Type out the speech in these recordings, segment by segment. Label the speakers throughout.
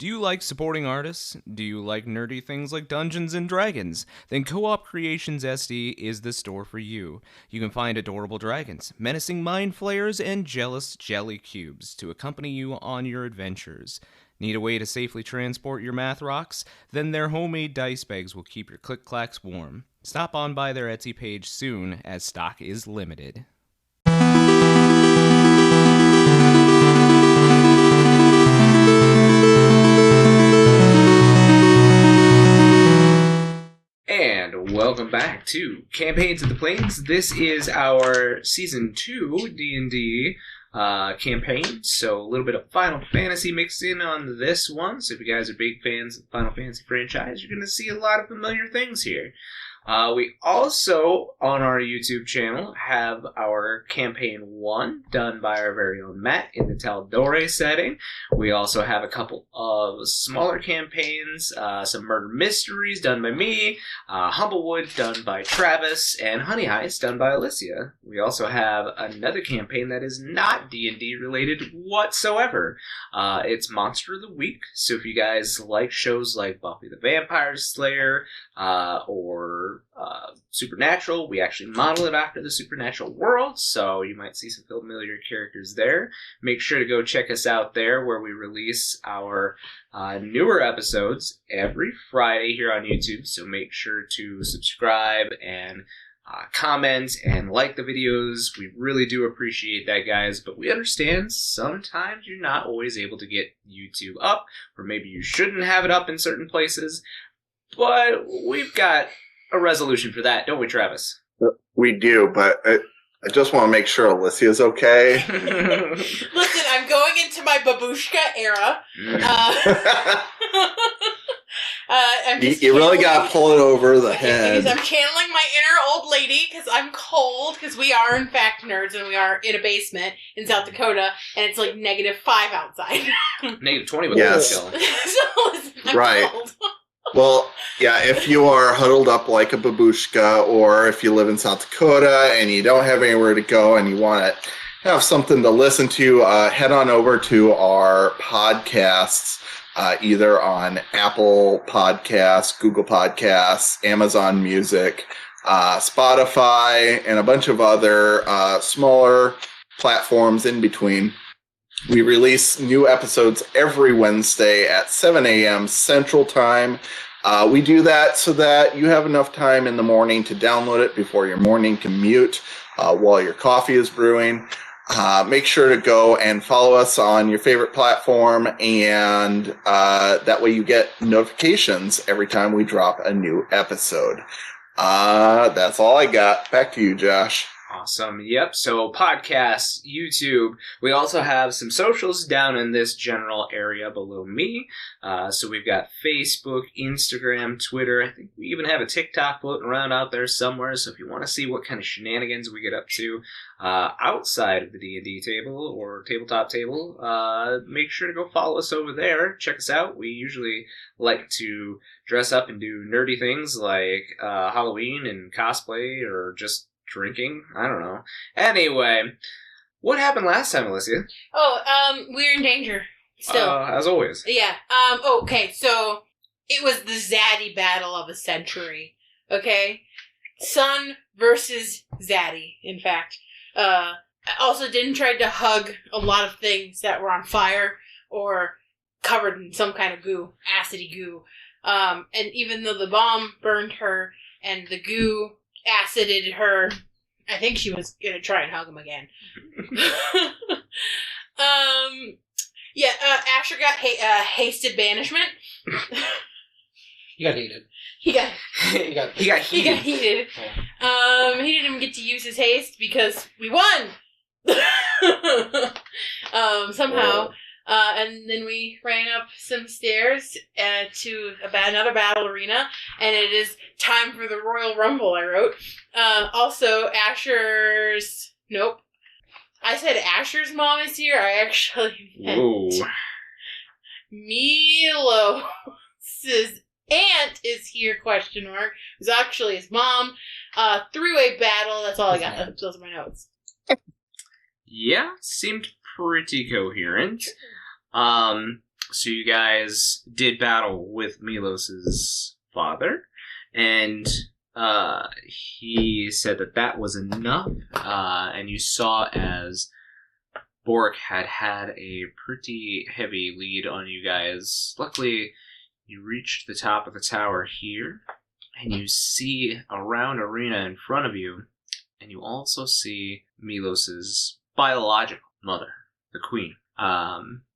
Speaker 1: Do you like supporting artists? Do you like nerdy things like Dungeons and Dragons? Then Co-op Creations SD is the store for you. You can find adorable dragons, menacing mind flayers, and jealous jelly cubes to accompany you on your adventures. Need a way to safely transport your math rocks? Then their homemade dice bags will keep your click-clacks warm. Stop on by their Etsy page soon, as stock is limited. And welcome back to Campaigns of the Plains. This is our Season 2 D&D campaign, so a little bit of Final Fantasy mixed in on this one. So if you guys are big fans of the Final Fantasy franchise, you're going to see a lot of familiar things here. We also, on our YouTube channel, have our Campaign 1 done by our very own Matt in the Taldore setting. We also have a couple of smaller campaigns, some murder mysteries done by me, Humblewood done by Travis, and Honey Heist done by Alysia. We also have another campaign that is not D&D related whatsoever. It's Monster of the Week, so if you guys like shows like Buffy the Vampire Slayer, or Supernatural, we actually model it after the Supernatural world, so you might see some familiar characters there. Make sure to go check us out there, where we release our newer episodes every Friday here on YouTube, so make sure to subscribe and comment and like the videos. We really do appreciate that, guys, but we understand sometimes you're not always able to get YouTube up, or maybe you shouldn't have it up in certain places. But we've got a resolution for that, don't we, Travis?
Speaker 2: We do, but I just want to make sure Alysia's okay.
Speaker 3: Listen, I'm going into my babushka era.
Speaker 2: You really got to pull it over the head.
Speaker 3: Because I'm channeling my inner old lady, because I'm cold, because we are, in fact, nerds, and we are in a basement in South Dakota, and it's like -5 outside.
Speaker 1: -20 with
Speaker 2: yes.
Speaker 1: the chill.
Speaker 3: So listen, I'm
Speaker 2: right.
Speaker 3: cold.
Speaker 2: Well, yeah, if you are huddled up like a babushka, or if you live in South Dakota and you don't have anywhere to go and you want to have something to listen to, head on over to our podcasts, either on Apple Podcasts, Google Podcasts, Amazon Music, Spotify, and a bunch of other smaller platforms in between. We release new episodes every Wednesday at 7 a.m. Central Time. We do that so that you have enough time in the morning to download it before your morning commute while your coffee is brewing. Make sure to go and follow us on your favorite platform, and that way you get notifications every time we drop a new episode. That's all I got. Back to you, Josh.
Speaker 1: Awesome. Yep. So podcasts, YouTube. We also have some socials down in this general area below me. So we've got Facebook, Instagram, Twitter. I think we even have a TikTok floating around out there somewhere. So if you want to see what kind of shenanigans we get up to outside of the D&D table or tabletop table, make sure to go follow us over there. Check us out. We usually like to dress up and do nerdy things like Halloween and cosplay, or just drinking. I don't know. Anyway, what happened last time, Alysia?
Speaker 3: We're in danger. Still.
Speaker 1: As always.
Speaker 3: Yeah. Okay, so it was the Zaddy battle of a century. Okay? Sun versus Zaddy, in fact. I also didn't try to hug a lot of things that were on fire or covered in some kind of goo, acidy goo. And even though the bomb burned her and the goo acided her, I think she was gonna try and hug him again. Asher got hasted banishment.
Speaker 4: He got heated.
Speaker 3: He got
Speaker 1: heated.
Speaker 3: He got heated. He didn't even get to use his haste because we won. Somehow. And then we ran up some stairs to another battle arena, and it is time for the Royal Rumble, I wrote. Also, Asher's... Nope. I said Asher's mom is here. I actually meant Milos' aunt is here, question mark. It was actually his mom. Three-way battle. That's all I got. Those are my notes.
Speaker 1: Yeah, seemed pretty coherent. So you guys did battle with Milos's father, and he said that was enough, and you saw as Bork had a pretty heavy lead on you guys. Luckily, you reached the top of the tower here, and you see a round arena in front of you, and you also see Milos's biological mother, the queen.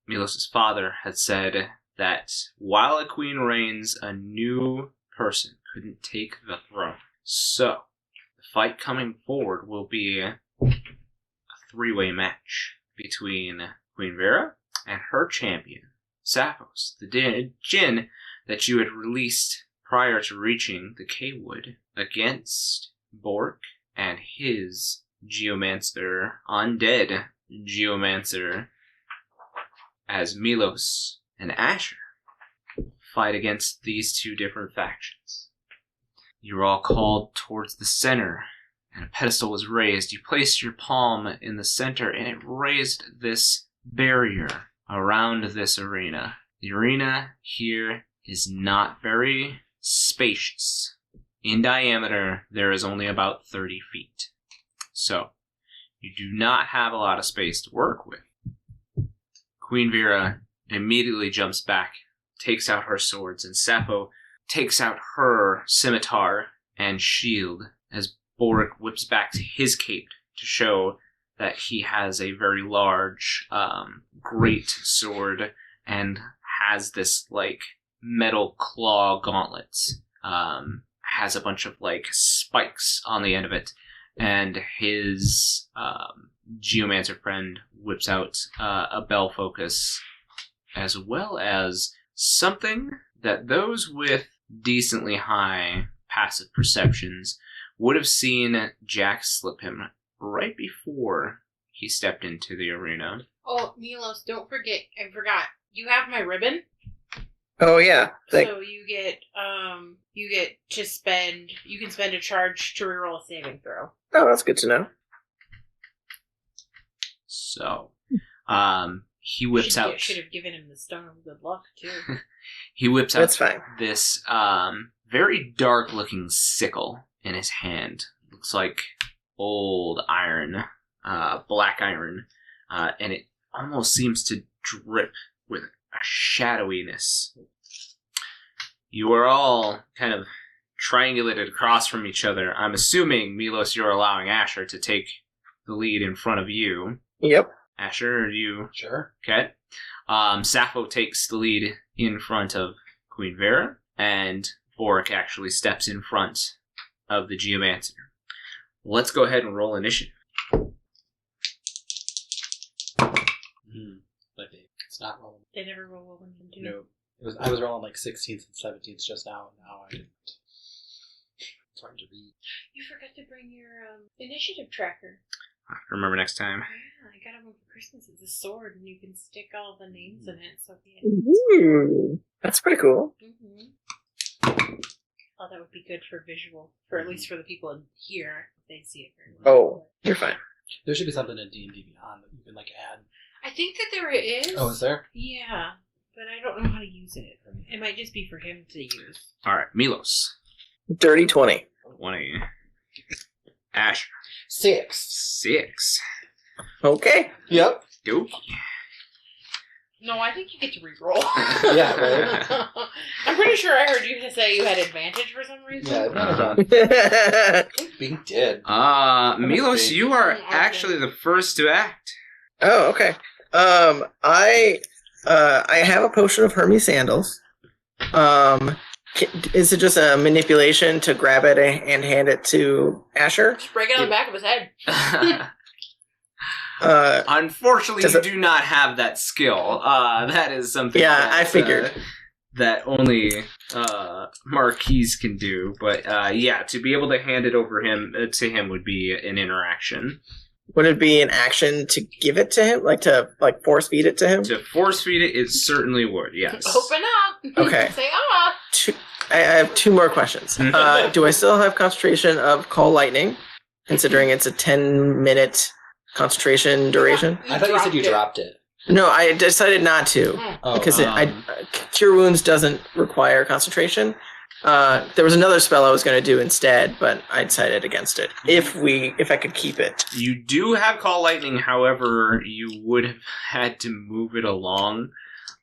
Speaker 1: Milos's father had said that while a queen reigns, a new person couldn't take the throne. So, the fight coming forward will be a three-way match between Queen Vera and her champion, Sappos, the djinn that you had released prior to reaching the K-Wood, against Bork and his geomancer, undead geomancer, as Milos and Asher fight against these two different factions. You were all called towards the center, and a pedestal was raised. You placed your palm in the center, and it raised this barrier around this arena. The arena here is not very spacious. In diameter, there is only about 30 feet. So, you do not have a lot of space to work with. Queen Vera immediately jumps back, takes out her swords, and Sappho takes out her scimitar and shield as Bork whips back to his cape to show that he has a very large, great sword and has this, metal claw gauntlets. Has a bunch of, spikes on the end of it. And his geomancer friend whips out a bell focus, as well as something that those with decently high passive perceptions would have seen Jack slip him right before he stepped into the arena.
Speaker 3: Oh, Milos, don't forget. I forgot. You have my ribbon.
Speaker 5: Oh yeah.
Speaker 3: So you get to spend. You can spend a charge to reroll a saving throw.
Speaker 5: Oh, that's good to know.
Speaker 1: So, he whips out.
Speaker 3: Should have given him the stone of good luck too.
Speaker 1: He whips out
Speaker 5: That's fine.
Speaker 1: this very dark-looking sickle in his hand. Looks like old iron, black iron, and it almost seems to drip with a shadowiness. You are all kind of triangulated across from each other. I'm assuming, Milos, you're allowing Asher to take the lead in front of you.
Speaker 5: Yep.
Speaker 1: Asher, are you...
Speaker 4: Sure.
Speaker 1: Okay. Sappho takes the lead in front of Queen Vera, and Bork actually steps in front of the Geomancer. Let's go ahead and roll initiative.
Speaker 4: But it's not rolling.
Speaker 3: They never roll well when you do.
Speaker 4: No. I was rolling 16th and 17th just now, and now I didn't. It's hard to read.
Speaker 3: You forgot to bring your initiative tracker.
Speaker 1: Remember next time.
Speaker 3: Yeah, I got it for Christmas. It's a sword, and you can stick all the names in it. So yeah.
Speaker 5: Ooh, that's pretty cool.
Speaker 3: Mm-hmm. Oh, that would be good for visual, for at least for the people in here. They see it very well.
Speaker 5: Oh, you're fine.
Speaker 4: There should be something in D&D Beyond that you can add.
Speaker 3: I think that there is.
Speaker 4: Oh, is there?
Speaker 3: Yeah, but I don't know how to use it. It might just be for him to use.
Speaker 1: All right, Milos.
Speaker 5: Dirty 20.
Speaker 1: 20. Asher.
Speaker 4: 6.
Speaker 1: 6.
Speaker 5: Okay.
Speaker 4: Yep.
Speaker 1: Go.
Speaker 3: No, I think you get to reroll.
Speaker 4: Yeah, right.
Speaker 3: I'm pretty sure I heard you say you had advantage for some reason.
Speaker 4: Yeah, advantage on. I think Bink did.
Speaker 1: Milos, you are actually the first to act.
Speaker 5: Oh, okay. I have a potion of Hermes sandals. Is it just a manipulation to grab it and hand it to Asher?
Speaker 3: Just break it on the back of his head.
Speaker 1: Unfortunately, you do not have that skill. That is something.
Speaker 5: Yeah, I figured
Speaker 1: that only Marquies can do. But yeah, to be able to hand it over to him would be an interaction.
Speaker 5: Would it be an action to give it to him, to force feed it to him?
Speaker 1: To force feed it, it certainly would. Yes.
Speaker 3: Open up.
Speaker 5: Okay.
Speaker 3: Say ah.
Speaker 5: I have 2 more questions. Do I still have concentration of Call Lightning, considering it's a 10-minute concentration duration?
Speaker 4: I thought you said you dropped it.
Speaker 5: No, I decided not to
Speaker 4: Oh,
Speaker 5: because Cure Wounds doesn't require concentration. There was another spell I was going to do instead, but I decided against it. If I could keep it.
Speaker 1: You do have Call Lightning, however, you would have had to move it along.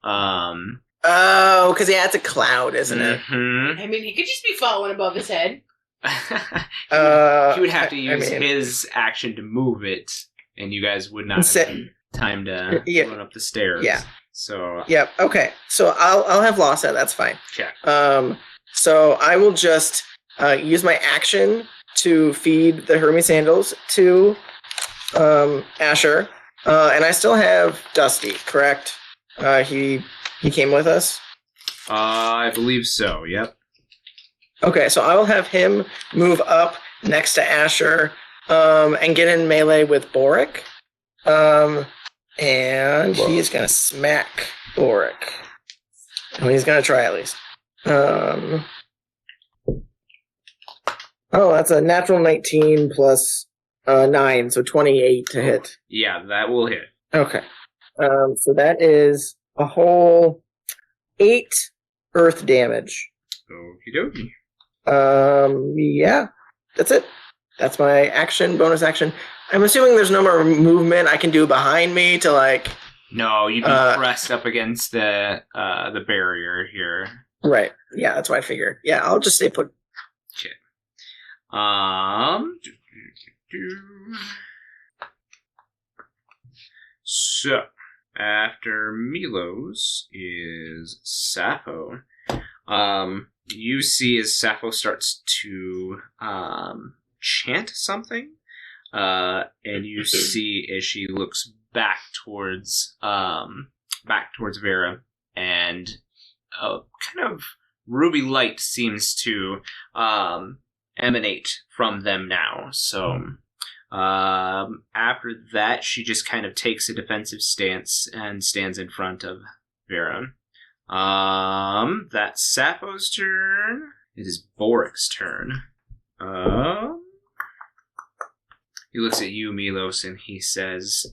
Speaker 5: Oh, because it's a cloud, isn't it?
Speaker 1: Mhm.
Speaker 3: I mean, he could just be following above his head.
Speaker 1: He would have to use his action to move it, and you guys would not have time to run up the stairs.
Speaker 5: Yeah.
Speaker 1: So.
Speaker 5: Yep. Okay. So I'll have Lhasa. That's fine.
Speaker 1: Okay.
Speaker 5: So I will just use my action to feed the Hermes sandals to Asher, and I still have Dusty. Correct? He came with us.
Speaker 1: I believe so. Yep.
Speaker 5: Okay, so I will have him move up next to Asher and get in melee with Boric. And he's going to smack Boric. Well, he's going to try at least. That's a natural 19 plus 9, so 28 to hit.
Speaker 1: Yeah, that will hit.
Speaker 5: Okay. So that is a whole 8 earth damage.
Speaker 1: Okie dokie.
Speaker 5: Yeah, that's it. That's my action, bonus action. I'm assuming there's no more movement I can do behind me to like.
Speaker 1: No, you'd be pressed up against the barrier here.
Speaker 5: Right. Yeah, that's what I figured. Yeah, I'll just stay put.
Speaker 1: Okay. So after Milos is Sappho. You see as Sappho starts to chant something, and you see as she looks back towards Vera, and a kind of ruby light seems to emanate from them now. So after that, she just kind of takes a defensive stance and stands in front of Vera. That's Sappho's turn. It is Boric's turn. He looks at you, Milos, and he says,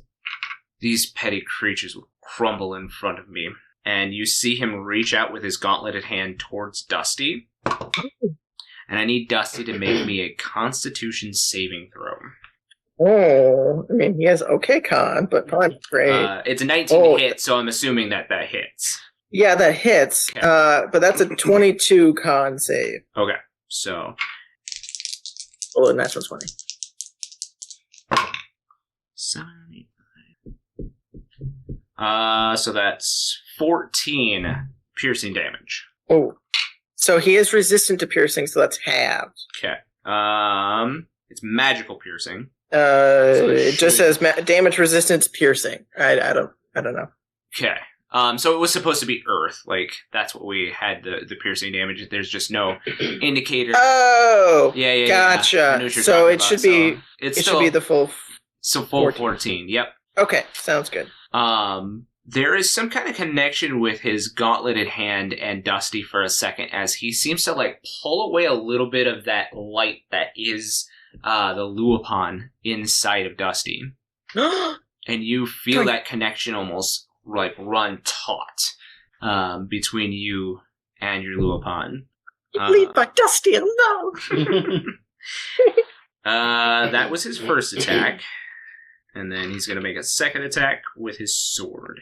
Speaker 1: "These petty creatures will crumble in front of me." And you see him reach out with his gauntleted hand towards Dusty. And I need Dusty to make me a Constitution saving throw.
Speaker 5: Oh, I mean, he has okay con, but fine, great.
Speaker 1: It's a 19 hit, so I'm assuming that hits.
Speaker 5: Yeah, that hits,
Speaker 1: Okay.
Speaker 5: But that's a 22 con save.
Speaker 1: Okay, so...
Speaker 5: Oh, natural 20.
Speaker 1: 7, 8, 9. So that's 14 piercing damage.
Speaker 5: Oh. So he is resistant to piercing, so that's halved.
Speaker 1: Okay. It's magical piercing.
Speaker 5: It just says damage resistance piercing. I don't know.
Speaker 1: Okay. So it was supposed to be earth. Like, that's what we had the piercing damage. There's just no indicator.
Speaker 5: Oh!
Speaker 1: Yeah.
Speaker 5: Gotcha.
Speaker 1: I knew what you're
Speaker 5: So
Speaker 1: talking
Speaker 5: it
Speaker 1: about.
Speaker 5: should be...
Speaker 1: So
Speaker 5: It
Speaker 1: it's
Speaker 5: should be the full...
Speaker 1: So full 14. Yep.
Speaker 5: Okay, sounds good.
Speaker 1: There is some kind of connection with his gauntleted hand and Dusty for a second, as he seems to like pull away a little bit of that light that is the Luopan inside of Dusty, and you feel that connection almost like run taut between you and your Luopan.
Speaker 5: You leave my Dusty alone.
Speaker 1: That was his first attack. And then he's going to make a second attack with his sword.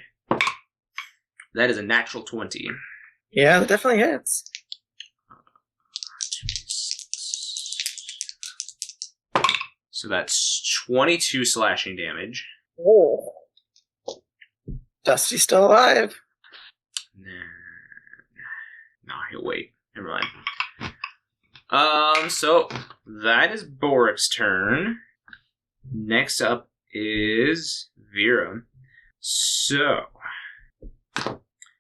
Speaker 1: That is a natural 20.
Speaker 5: Yeah, that definitely hits.
Speaker 1: So that's 22 slashing damage.
Speaker 5: Oh. Dusty's still alive.
Speaker 1: No, he'll wait. Never mind. So that is Boric's turn. Next up is Vera. So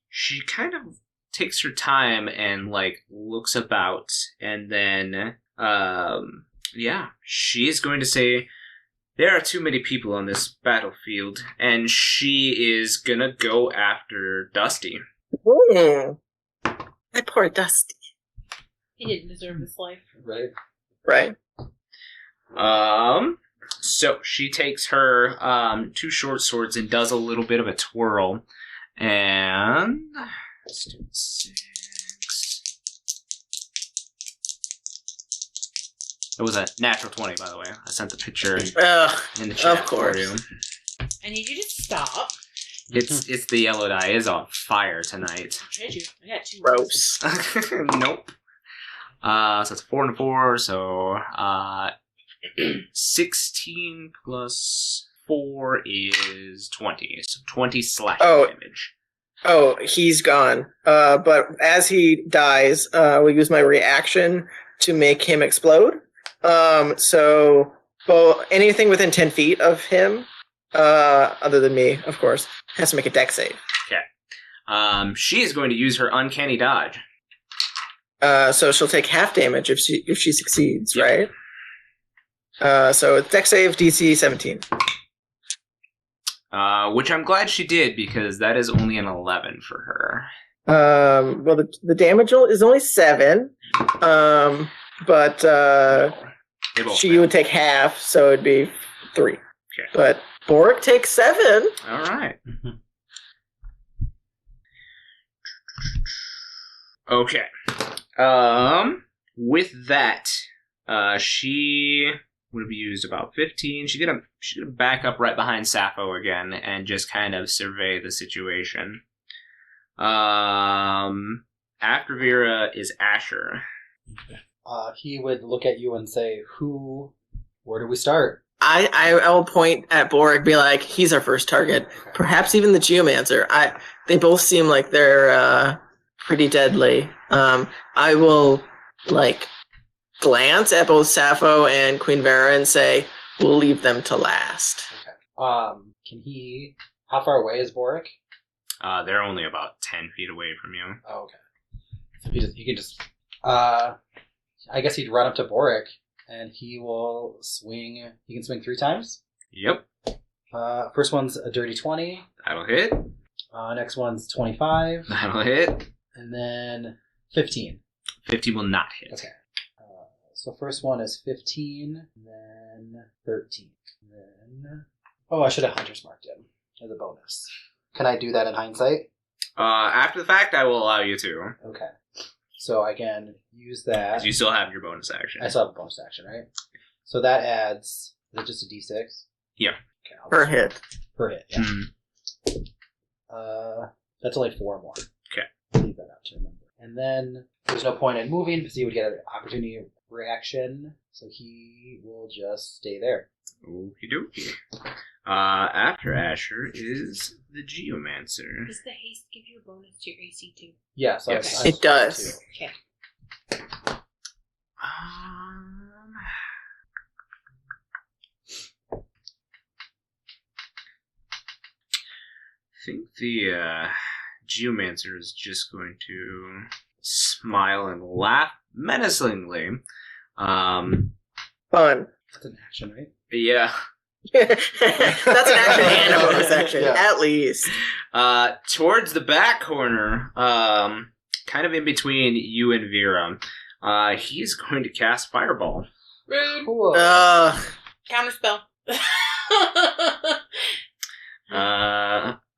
Speaker 1: she kind of takes her time and like looks about, and then she's going to say, "There are too many people on this battlefield," and she is gonna go after Dusty.
Speaker 5: My poor Dusty.
Speaker 3: He didn't deserve this life.
Speaker 4: Right.
Speaker 5: Right.
Speaker 1: So she takes her 2 short swords and does a little bit of a twirl. And let's do 6. It was a natural 20, by the way. I sent the picture in the chat
Speaker 5: of course.
Speaker 1: for you.
Speaker 3: I need you to stop.
Speaker 1: It's the yellow die. It's on fire tonight.
Speaker 3: I tried you. I got 2.
Speaker 5: Gross.
Speaker 1: Nope. So it's 4 and 4. So 16 plus 4 is 20. So 20 slashing damage.
Speaker 5: Oh, he's gone. But as he dies, we use my reaction to make him explode. So anything within 10 feet of him, other than me, of course, has to make a dex save.
Speaker 1: Okay. She is going to use her uncanny dodge.
Speaker 5: So she'll take half damage if she succeeds, right? So it's dex save DC 17.
Speaker 1: Which I'm glad she did, because that is only an 11 for her.
Speaker 5: Well, the damage is only 7. But she would take half, so it'd be 3.
Speaker 1: Okay.
Speaker 5: But Boric takes 7.
Speaker 1: All right. Okay. With that, she would have used about 15. She's gonna back up right behind Sappho again and just kind of survey the situation. After Vera is Asher.
Speaker 4: He would look at you and say, where do we start?
Speaker 5: I will point at Boric, be like, he's our first target. Perhaps even the Geomancer. They both seem like they're pretty deadly. I will glance at both Sappho and Queen Vera and say, we'll leave them to last.
Speaker 4: Okay. How far away is Boric?
Speaker 1: They're only about 10 feet away from you.
Speaker 4: Oh, okay. So he can just I guess he'd run up to Boric, and he will swing. He can swing 3 times?
Speaker 1: Yep.
Speaker 4: First one's a dirty 20.
Speaker 1: That'll hit.
Speaker 4: Next one's 25.
Speaker 1: That'll hit.
Speaker 4: And then 15.
Speaker 1: 15 will not hit.
Speaker 4: Okay. So first one is 15, then 13. Then... Oh, I should have Hunter's marked him as a bonus. Can I do that in hindsight?
Speaker 1: After the fact, I will allow you to.
Speaker 4: Okay. So I can use that.
Speaker 1: 'Cause you still have your bonus action.
Speaker 4: I still have a bonus action, right? So that adds... Is it just a d6?
Speaker 1: Yeah.
Speaker 4: Okay,
Speaker 5: Per hit.
Speaker 4: Per hit, yeah.
Speaker 1: Mm.
Speaker 4: That's only 4 more.
Speaker 1: Okay.
Speaker 4: Leave that out to remember. And then there's no point in moving because he would get an opportunity reaction, so he will just stay there.
Speaker 1: Okie dokie. After Asher is the Geomancer.
Speaker 3: Does the haste give you a bonus to your AC too?
Speaker 4: Yeah, so
Speaker 1: Yes.
Speaker 5: It does.
Speaker 3: Okay.
Speaker 1: I think the Geomancer is just going to smile and laugh menacingly.
Speaker 5: Fun.
Speaker 4: That's an action, right?
Speaker 1: Yeah.
Speaker 5: That's an action and a bonus action,
Speaker 4: Yeah.
Speaker 5: at least.
Speaker 1: Towards the back corner, kind of in between you and Vera, he's going to cast Fireball.
Speaker 3: Rude.
Speaker 4: Cool.
Speaker 3: Counterspell.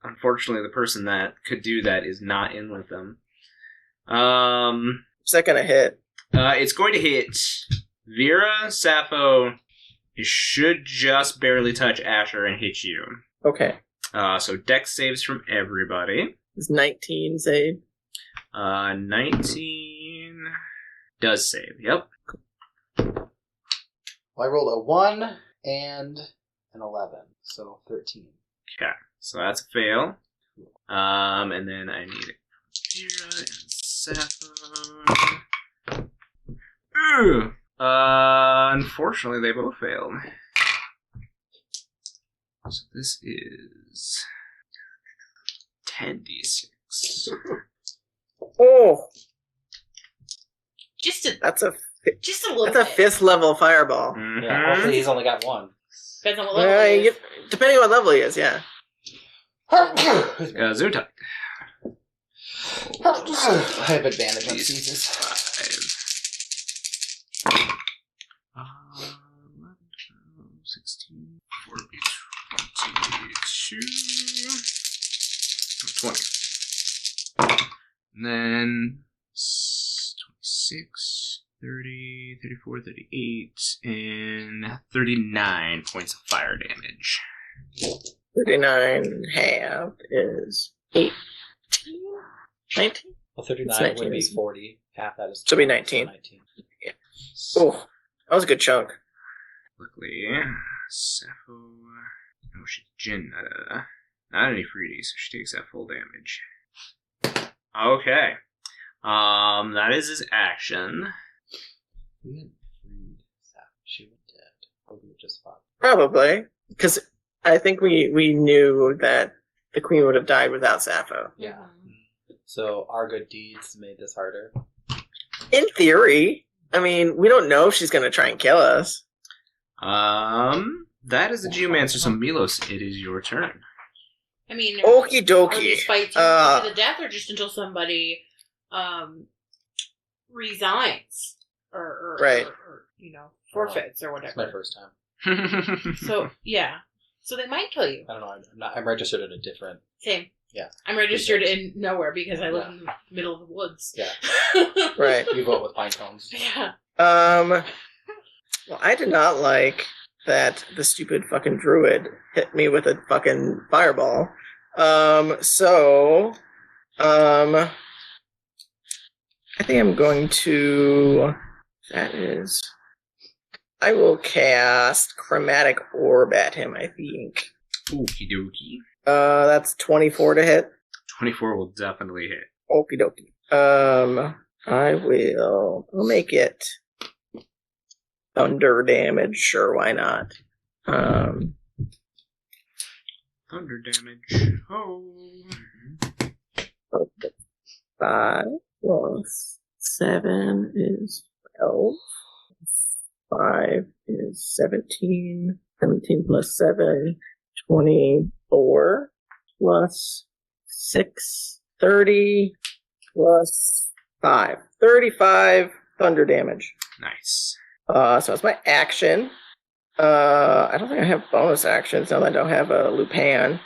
Speaker 1: Unfortunately, the person that could do that is not in with them.
Speaker 5: Is that gonna hit?
Speaker 1: It's going to hit Vera, Sappho. It should just barely touch Asher and hit you.
Speaker 5: Okay.
Speaker 1: So Dex saves from everybody.
Speaker 5: It's 19 save.
Speaker 1: 19 does save. Yep.
Speaker 4: Well, I rolled a 1 and an 11, so 13.
Speaker 1: Okay. So that's a fail. And then I need Vera and Sappho. Ooh. Unfortunately, they both failed. So this is 10d6.
Speaker 5: Oh,
Speaker 3: Just a little
Speaker 5: that's a
Speaker 3: bit.
Speaker 5: 5th level fireball.
Speaker 1: Mhm.
Speaker 4: Yeah, hopefully he's only got 1.
Speaker 3: Depends on what level it is.
Speaker 5: Depending on what level he is, yeah.
Speaker 1: Zuntai.
Speaker 4: I have advantage on sneezes.
Speaker 1: 5. 11, 12, 16, 26, 30, 34, 38, and 39 points of fire damage.
Speaker 5: 39 half is 18? 19?
Speaker 4: Well, 39
Speaker 5: It's 19,
Speaker 4: would be
Speaker 5: isn't it?
Speaker 4: 40. Half that is
Speaker 5: So it'd be
Speaker 4: 12, so
Speaker 5: 19.
Speaker 4: 19.
Speaker 5: Oh, that was a good chunk.
Speaker 1: Luckily, Sappho... Oh, she's Jin, not any fruity, so she takes that full damage. Okay. That is his action.
Speaker 4: We had freed Sap. She went dead. Or we were just fought.
Speaker 5: Probably. Because I think we knew that the queen would have died without Sappho.
Speaker 4: Yeah. So our good deeds made this harder.
Speaker 5: In theory. I mean, we don't know if she's going to try and kill us.
Speaker 1: That is the Geomancer, so Milos, it is your turn.
Speaker 3: I mean,
Speaker 5: Okie
Speaker 3: are
Speaker 5: dokie.
Speaker 3: these fights to the death or just until somebody resigns or
Speaker 5: Right.
Speaker 3: or forfeits or
Speaker 4: It's
Speaker 3: whatever?
Speaker 4: my first time.
Speaker 3: So yeah, so they might kill you.
Speaker 4: I don't know. I'm registered at a different.
Speaker 3: Same.
Speaker 4: Yeah.
Speaker 3: I'm registered in nowhere because I live in the middle of the woods.
Speaker 4: Yeah.
Speaker 5: Right.
Speaker 4: You vote with pine cones.
Speaker 3: Yeah.
Speaker 5: Well, I did not like that the stupid fucking druid hit me with a fucking fireball. So, I think I'm going to, I will cast Chromatic Orb at him, I think.
Speaker 1: Okie dokie.
Speaker 5: That's 24 to hit.
Speaker 1: 24 will definitely hit.
Speaker 5: Okie dokie. I'll make it thunder damage, sure, why not?
Speaker 1: Thunder damage. Oh.
Speaker 5: 5 plus 7 is 12. 5 is 17. 17 plus 7, 24. Plus 6, 30. Plus 5. 35 thunder damage.
Speaker 1: Nice.
Speaker 5: So it's my action. I don't think I have bonus actions now that I don't have a Lupin.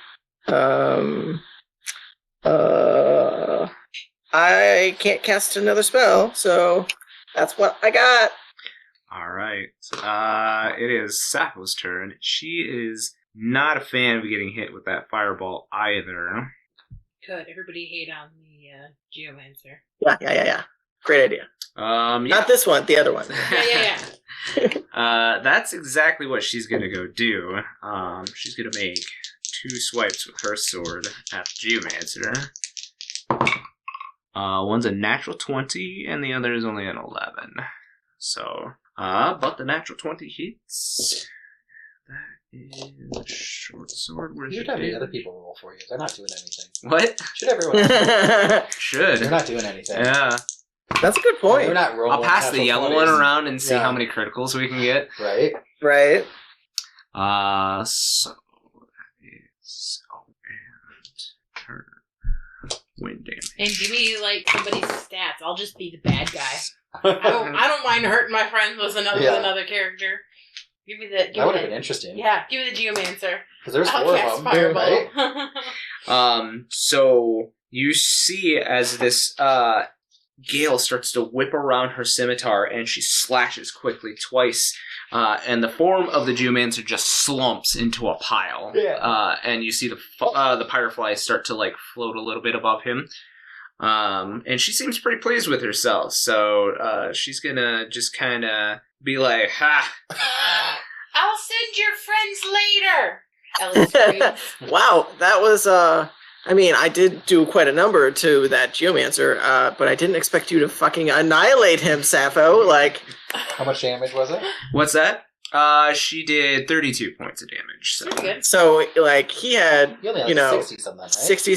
Speaker 5: I can't cast another spell, so that's what I got.
Speaker 1: Alright. It is Sappho's turn. She is not a fan of getting hit with that fireball either.
Speaker 3: Good. Everybody hate on the Geomancer.
Speaker 5: Yeah. Great idea.
Speaker 1: Yeah.
Speaker 5: Not this one, the other one.
Speaker 3: Yeah.
Speaker 1: That's exactly what she's gonna go do. She's gonna make 2 swipes with her sword at the Geomancer. One's a natural 20, and the other is only an 11. So, but the natural 20 hits. That is a short sword. Where's
Speaker 4: You
Speaker 1: it?
Speaker 4: should have the other people roll for you. They're not doing anything.
Speaker 1: What?
Speaker 4: Should everyone else?
Speaker 1: Should.
Speaker 4: They're not doing anything.
Speaker 1: Yeah.
Speaker 5: That's a good point.
Speaker 4: They're not rolling.
Speaker 1: I'll pass the
Speaker 4: natural
Speaker 1: yellow
Speaker 4: 20s.
Speaker 1: one around and see
Speaker 4: Yeah.
Speaker 1: how many criticals we can get.
Speaker 4: Right?
Speaker 5: Right.
Speaker 1: So that is and her wind damage.
Speaker 3: And give me like somebody's stats. I'll just be the bad guy. I don't mind hurting my friends with another character. Give me the.
Speaker 4: That would have been interesting.
Speaker 3: Yeah, give me the Geomancer.
Speaker 4: Because there's
Speaker 3: I'll
Speaker 4: 4
Speaker 3: cast
Speaker 4: of them.
Speaker 3: Fireball.
Speaker 4: Right?
Speaker 1: So you see as this Gale starts to whip around her scimitar, and she slashes quickly twice, and the form of the Geomancer just slumps into a pile.
Speaker 4: Yeah.
Speaker 1: And you see the Pyreflies start to like float a little bit above him. And she seems pretty pleased with herself, so she's gonna just kind of be like, "Ha!
Speaker 3: I'll send your friends later." Ellie screams.
Speaker 5: Wow, that was I mean, I did do quite a number to that Geomancer, but I didn't expect you to fucking annihilate him, Sappho. Like,
Speaker 4: How much damage was it?
Speaker 1: What's that?" She did 32 points of damage. So.
Speaker 3: Pretty good.
Speaker 5: so, like, he had,
Speaker 4: You only had
Speaker 5: you know,
Speaker 4: 60 something, right?
Speaker 5: 60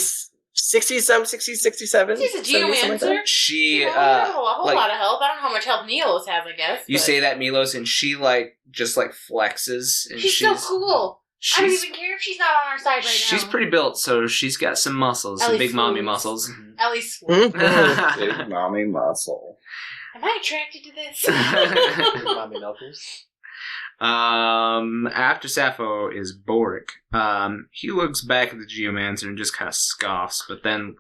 Speaker 5: some, 60, 67.
Speaker 3: He's a
Speaker 5: 70, something like that.
Speaker 3: Geomancer.
Speaker 1: She,
Speaker 3: You know, I have a whole
Speaker 1: like-
Speaker 3: lot of health. I don't know how much health Milos has, I guess.
Speaker 1: you
Speaker 3: but
Speaker 1: say that, Milos, and she like just like flexes, and
Speaker 3: she's so cool. I don't
Speaker 1: She's,
Speaker 3: even care if she's not on our side right now.
Speaker 1: she's pretty built, so she's got some muscles, some
Speaker 3: Ellie
Speaker 1: big mommy
Speaker 3: swoons.
Speaker 1: muscles.
Speaker 3: Ellie swoons.
Speaker 5: Mhm.
Speaker 2: Big mommy muscle.
Speaker 3: Am I attracted to this?
Speaker 4: Mommy milkers.
Speaker 1: After Sappho is Boric. He looks back at the Geomancer and just kind of scoffs, but then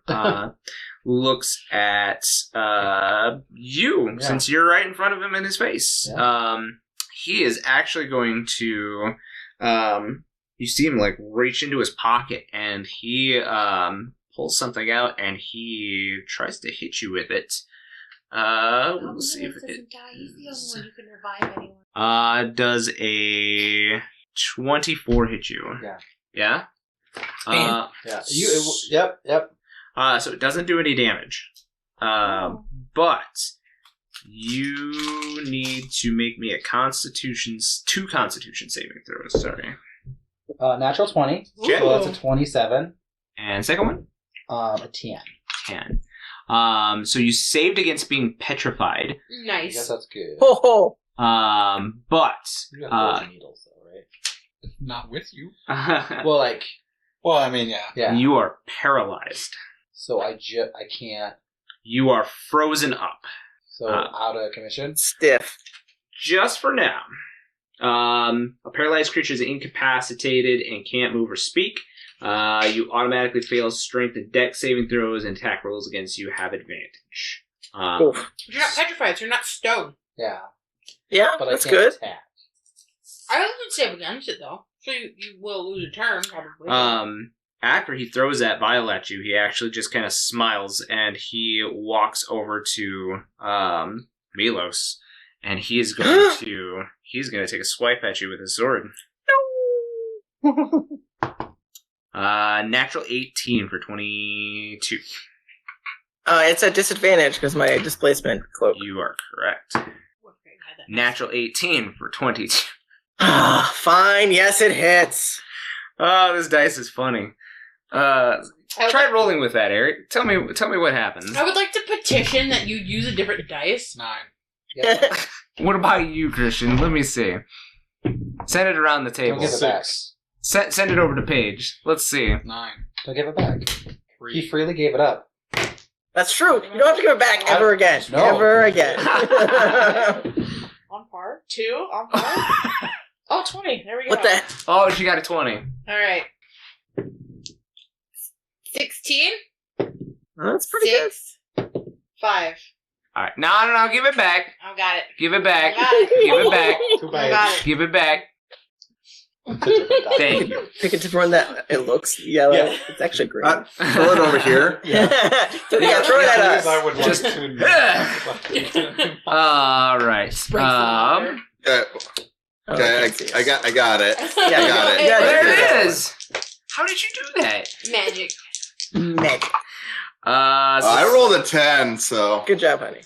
Speaker 1: looks at you, since you're right in front of him in his face.
Speaker 4: Yeah.
Speaker 1: He is actually going to... you see him, like, reach into his pocket, and he pulls something out, and he tries to hit you with it. We'll see if it...
Speaker 3: He's the only one who can revive anyone.
Speaker 1: Does a 24 hit you?
Speaker 4: Yeah.
Speaker 1: Yeah?
Speaker 4: Yeah. Yep.
Speaker 1: So it doesn't do any damage. But you need to make me two constitution saving throws, sorry.
Speaker 4: Natural 20.
Speaker 1: Okay.
Speaker 4: So that's a 27.
Speaker 1: And second one?
Speaker 4: A 10.
Speaker 1: 10. So you saved against being petrified.
Speaker 4: I
Speaker 3: Nice.
Speaker 4: guess that's good.
Speaker 5: Oh,
Speaker 1: But
Speaker 4: You got poison needles, though, right?
Speaker 6: Not with you.
Speaker 4: Well, like,
Speaker 6: Well, I mean, yeah.
Speaker 4: yeah.
Speaker 1: you are paralyzed.
Speaker 4: So I can't.
Speaker 1: You are frozen up.
Speaker 4: So out of commission.
Speaker 5: stiff.
Speaker 1: Just for now. A paralyzed creature is incapacitated and can't move or speak. You automatically fail strength and dex saving throws, and attack rolls against you have advantage.
Speaker 5: Oof.
Speaker 3: You're not petrified, so you're not stone.
Speaker 4: Yeah.
Speaker 5: Yeah,
Speaker 4: But
Speaker 5: that's
Speaker 4: I can't
Speaker 5: good.
Speaker 4: attack.
Speaker 3: I wouldn't save against it, though. So you will lose a turn, probably.
Speaker 1: After he throws that vial at you, he actually just kind of smiles, and he walks over to Milos, and he is going to take a swipe at you with his sword. Natural 18 for 22.
Speaker 5: It's a disadvantage because my displacement cloak.
Speaker 1: You are correct. Natural 18 for 22.
Speaker 5: Fine, yes, it hits.
Speaker 1: Oh, this dice is funny. Try rolling with that, Eric. Tell me what happens.
Speaker 3: I would like to petition that you use a different dice.
Speaker 6: 9.
Speaker 4: Yeah.
Speaker 1: What about you, Christian? Let me see. Send it around the
Speaker 4: Don't
Speaker 1: table.
Speaker 4: give it back.
Speaker 6: 6.
Speaker 1: Send it over to Paige. Let's see.
Speaker 6: 9.
Speaker 4: Don't give it back.
Speaker 6: 3.
Speaker 4: He freely gave it up.
Speaker 5: That's true. You don't have to give it back ever again.
Speaker 4: No.
Speaker 5: Ever again.
Speaker 3: On par. 2 on par. Oh, 20. There we go.
Speaker 5: What the?
Speaker 1: Oh, she got a 20.
Speaker 3: Alright. 16?
Speaker 5: That's pretty good.
Speaker 3: 6? 5.
Speaker 1: All right. No. Give it back.
Speaker 3: I got it.
Speaker 1: Give it back.
Speaker 3: I got it.
Speaker 1: Give it back.
Speaker 6: Too
Speaker 3: I
Speaker 6: bad.
Speaker 3: got it.
Speaker 1: Give it back. Thank you.
Speaker 5: Pick a different one that it looks yellow.
Speaker 4: Yeah.
Speaker 5: It's actually green.
Speaker 2: Throw it over here.
Speaker 5: yeah, throw it at
Speaker 6: Please, I
Speaker 5: us.
Speaker 6: would like
Speaker 1: Just-
Speaker 6: to.
Speaker 1: All right.
Speaker 3: Spring some water.
Speaker 2: Okay, I got it.
Speaker 5: Yeah,
Speaker 2: I got it.
Speaker 5: Yeah,
Speaker 1: There it is. How did you do that?
Speaker 3: Magic.
Speaker 5: Magic.
Speaker 2: I rolled a 10, so
Speaker 5: Good job, honey.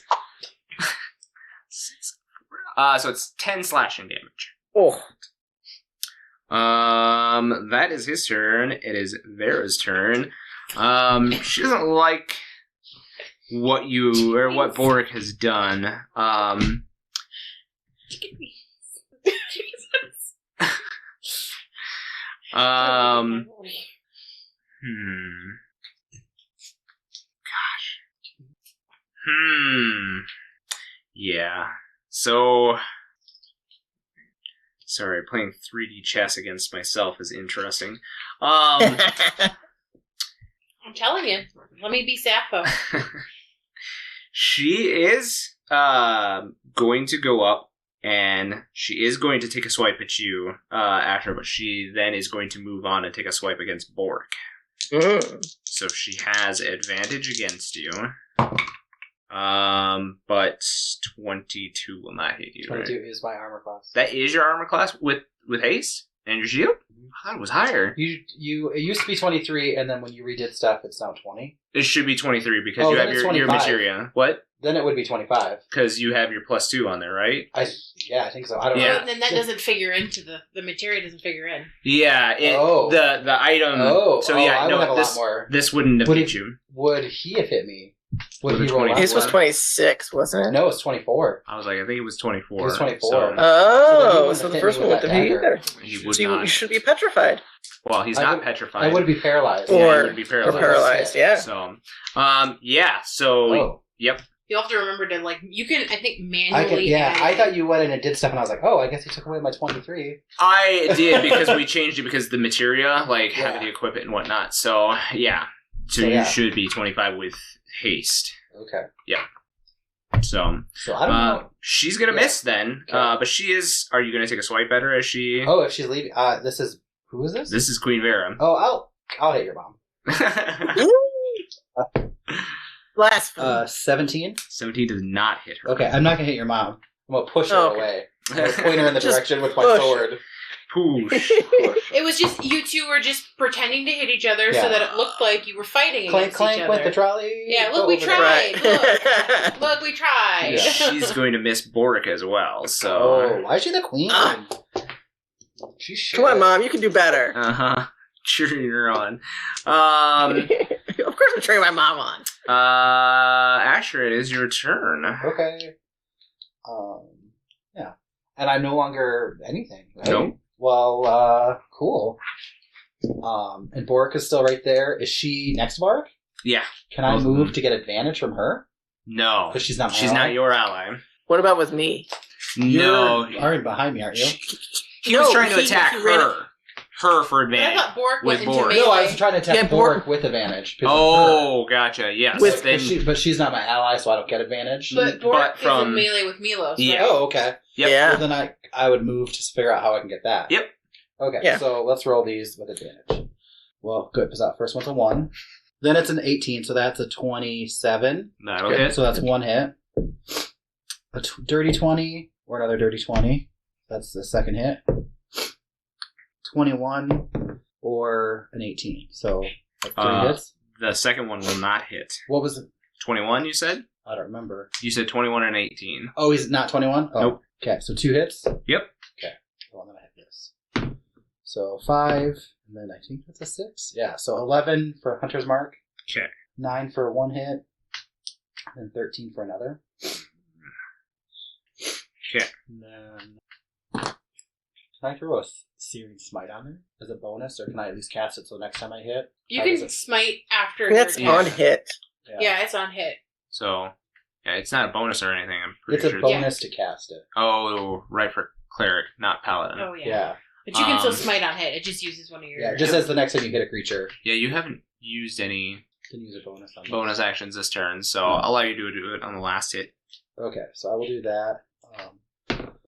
Speaker 1: So it's 10 slashing damage.
Speaker 5: Oh,
Speaker 1: That is his turn. It is Vera's turn. She doesn't like what Boric has done. Yeah. So, sorry, playing 3D chess against myself is interesting.
Speaker 3: I'm telling you. Let me be Sappho.
Speaker 1: She is going to go up, and she is going to take a swipe at you after, but she then is going to move on and take a swipe against Bork. So she has advantage against you. But 22 will not hit you.
Speaker 4: 22
Speaker 1: Right?
Speaker 4: is my armor class.
Speaker 1: That is your armor class with haste and your shield? I thought it was higher.
Speaker 4: It used to be 23, and then when you redid stuff, it's now 20.
Speaker 1: It should be 23 because
Speaker 4: Oh,
Speaker 1: you
Speaker 4: then
Speaker 1: have
Speaker 4: it's
Speaker 1: your
Speaker 4: 25.
Speaker 1: materia. What?
Speaker 4: Then it would be 25.
Speaker 1: Because you have your +2 on there, right?
Speaker 4: I think so. I don't
Speaker 1: Yeah.
Speaker 4: know.
Speaker 3: Then that doesn't figure into the materia doesn't figure in.
Speaker 1: Yeah. The item. So yeah,
Speaker 4: I would have a
Speaker 1: this
Speaker 4: lot more.
Speaker 1: this wouldn't have
Speaker 4: Would
Speaker 1: hit
Speaker 4: it-
Speaker 1: you.
Speaker 4: Would he have hit me? Would
Speaker 1: With
Speaker 4: he
Speaker 1: a
Speaker 4: roll
Speaker 1: 20.
Speaker 4: out
Speaker 5: his was
Speaker 4: one?
Speaker 5: 26, wasn't it?
Speaker 4: No, it's 24.
Speaker 1: I was like, I think it was 24.
Speaker 4: It was 24.
Speaker 1: So
Speaker 5: Oh,
Speaker 4: So
Speaker 5: so
Speaker 4: then he
Speaker 5: the
Speaker 4: wouldn't
Speaker 5: first
Speaker 4: have
Speaker 5: one
Speaker 4: hit
Speaker 5: would
Speaker 4: me
Speaker 5: have
Speaker 4: with
Speaker 5: hit
Speaker 4: that
Speaker 5: either.
Speaker 1: he would
Speaker 5: So you
Speaker 1: not.
Speaker 5: should be petrified.
Speaker 1: Well, he's
Speaker 4: I
Speaker 1: not
Speaker 4: would-
Speaker 1: petrified.
Speaker 4: I would be paralyzed.
Speaker 1: Yeah,
Speaker 5: Or-
Speaker 1: he would be
Speaker 5: Or
Speaker 1: paralyzed.
Speaker 5: paralyzed, yeah.
Speaker 1: So, yeah. So,
Speaker 4: Oh.
Speaker 1: yep.
Speaker 3: You'll have to remember to you can I think
Speaker 4: I
Speaker 3: manually
Speaker 4: could,
Speaker 3: add
Speaker 4: I
Speaker 3: in.
Speaker 4: thought you went in and did stuff, and I was like, oh, I guess he took away my 23.
Speaker 1: I did because we changed it because the materia,
Speaker 4: Yeah.
Speaker 1: having to equip it and whatnot. So, yeah. So you should be 25 with haste.
Speaker 4: Okay.
Speaker 1: So
Speaker 4: So I don't know.
Speaker 1: she's gonna miss then.
Speaker 4: Okay.
Speaker 1: But she is. Are you gonna take a swipe at her as she?
Speaker 4: Oh, if she's leaving, who is this?
Speaker 1: This is Queen Vera.
Speaker 4: Oh, I'll hit your mom.
Speaker 5: Blasphemy.
Speaker 4: 17.
Speaker 1: 17 does not hit her.
Speaker 4: Okay, I'm not gonna hit your mom. I'm gonna push her
Speaker 5: Oh, okay.
Speaker 4: away. I'm gonna point her in the
Speaker 5: Just
Speaker 4: direction with my
Speaker 5: push.
Speaker 4: sword.
Speaker 1: Poosh.
Speaker 3: It was just you two were just pretending to hit each other so
Speaker 4: Yeah.
Speaker 3: that it looked like you were fighting
Speaker 4: Clank,
Speaker 3: against
Speaker 4: clank
Speaker 3: each
Speaker 4: with
Speaker 3: other.
Speaker 4: the trolley.
Speaker 3: Yeah, look,
Speaker 4: Go
Speaker 3: we
Speaker 4: over there.
Speaker 3: tried.
Speaker 5: Right.
Speaker 3: Look, we tried.
Speaker 4: Yeah.
Speaker 1: She's going to miss Boric as well. So.
Speaker 4: Oh, why is she the queen?
Speaker 5: Ah.
Speaker 4: She should.
Speaker 5: Come on, Mom. You can do better.
Speaker 1: Uh huh. Cheering her on.
Speaker 5: Of course I'm turning my mom on.
Speaker 1: Asher, it is your turn.
Speaker 4: Okay. Yeah. And I'm no longer anything, right?
Speaker 1: Nope.
Speaker 4: Well, cool. And Boric is still right there. Is she next to Boric?
Speaker 1: Yeah.
Speaker 4: Can I
Speaker 1: Both of
Speaker 4: move
Speaker 1: them.
Speaker 4: to get advantage from her?
Speaker 1: No.
Speaker 4: Because she's not my
Speaker 1: She's
Speaker 4: ally?
Speaker 1: not your ally.
Speaker 5: What about with me?
Speaker 1: No.
Speaker 4: You're already behind me, aren't you?
Speaker 1: He was
Speaker 5: No,
Speaker 1: trying to
Speaker 5: he
Speaker 1: attack
Speaker 5: ran
Speaker 1: her. Her for
Speaker 3: But I
Speaker 1: advantage.
Speaker 3: thought Bork
Speaker 1: With
Speaker 3: went into
Speaker 1: Bork.
Speaker 3: melee.
Speaker 4: No, I was trying to attack
Speaker 5: Yeah,
Speaker 4: Boric with advantage. because of
Speaker 1: Oh, gotcha. Yes.
Speaker 5: With-
Speaker 4: her.
Speaker 1: then,
Speaker 4: But she's not my ally, so I don't get advantage.
Speaker 3: But Bork is
Speaker 1: from-
Speaker 3: in melee with Milos.
Speaker 1: Yeah.
Speaker 3: Right?
Speaker 4: Oh, okay.
Speaker 1: Yep.
Speaker 5: Yeah.
Speaker 4: Well, then I would move to figure out how I can get that.
Speaker 1: Yep.
Speaker 4: Okay,
Speaker 5: Yeah.
Speaker 4: so let's roll these with advantage. Well, good, because that first one's a 1. Then it's an 18, so that's a 27.
Speaker 1: That'll
Speaker 5: Good.
Speaker 1: hit.
Speaker 4: So that's one hit. A dirty 20, or another dirty 20. That's the second hit. 21, or an 18. So like 3 hits.
Speaker 1: The second one will not hit.
Speaker 4: What was it?
Speaker 1: 21, you said?
Speaker 4: I don't remember.
Speaker 1: You said 21 and 18.
Speaker 4: Oh, he's not 21? Oh,
Speaker 1: Nope.
Speaker 4: Okay, so 2 hits.
Speaker 1: Yep.
Speaker 4: Okay, well, then I hit this. So 5, and then I think that's a 6. Yeah, so 11 for Hunter's Mark.
Speaker 1: Okay.
Speaker 4: 9 for 1 hit, and 13 for another.
Speaker 1: Okay.
Speaker 4: And then, can I throw a Searing Smite on there as a bonus, or can I at least cast it so next time I hit?
Speaker 3: You
Speaker 4: How
Speaker 3: can
Speaker 4: does it-
Speaker 3: smite after
Speaker 5: That's
Speaker 3: your
Speaker 5: on
Speaker 3: damage.
Speaker 5: hit.
Speaker 3: Yeah, it's on hit.
Speaker 1: So, yeah, it's not a bonus or anything, I'm pretty
Speaker 4: It's a
Speaker 1: sure.
Speaker 4: bonus to cast it.
Speaker 1: Oh, right, for cleric, not paladin.
Speaker 3: Oh, yeah.
Speaker 4: Yeah.
Speaker 3: But you can still
Speaker 1: Um,
Speaker 3: smite on hit. It just uses one of your...
Speaker 4: Yeah, just as the next time you hit a creature,
Speaker 1: Yeah, you haven't used any
Speaker 4: you can use a bonus on this.
Speaker 1: bonus actions this turn, so I'll allow you to do it on the last hit.
Speaker 4: Okay, so I will do that.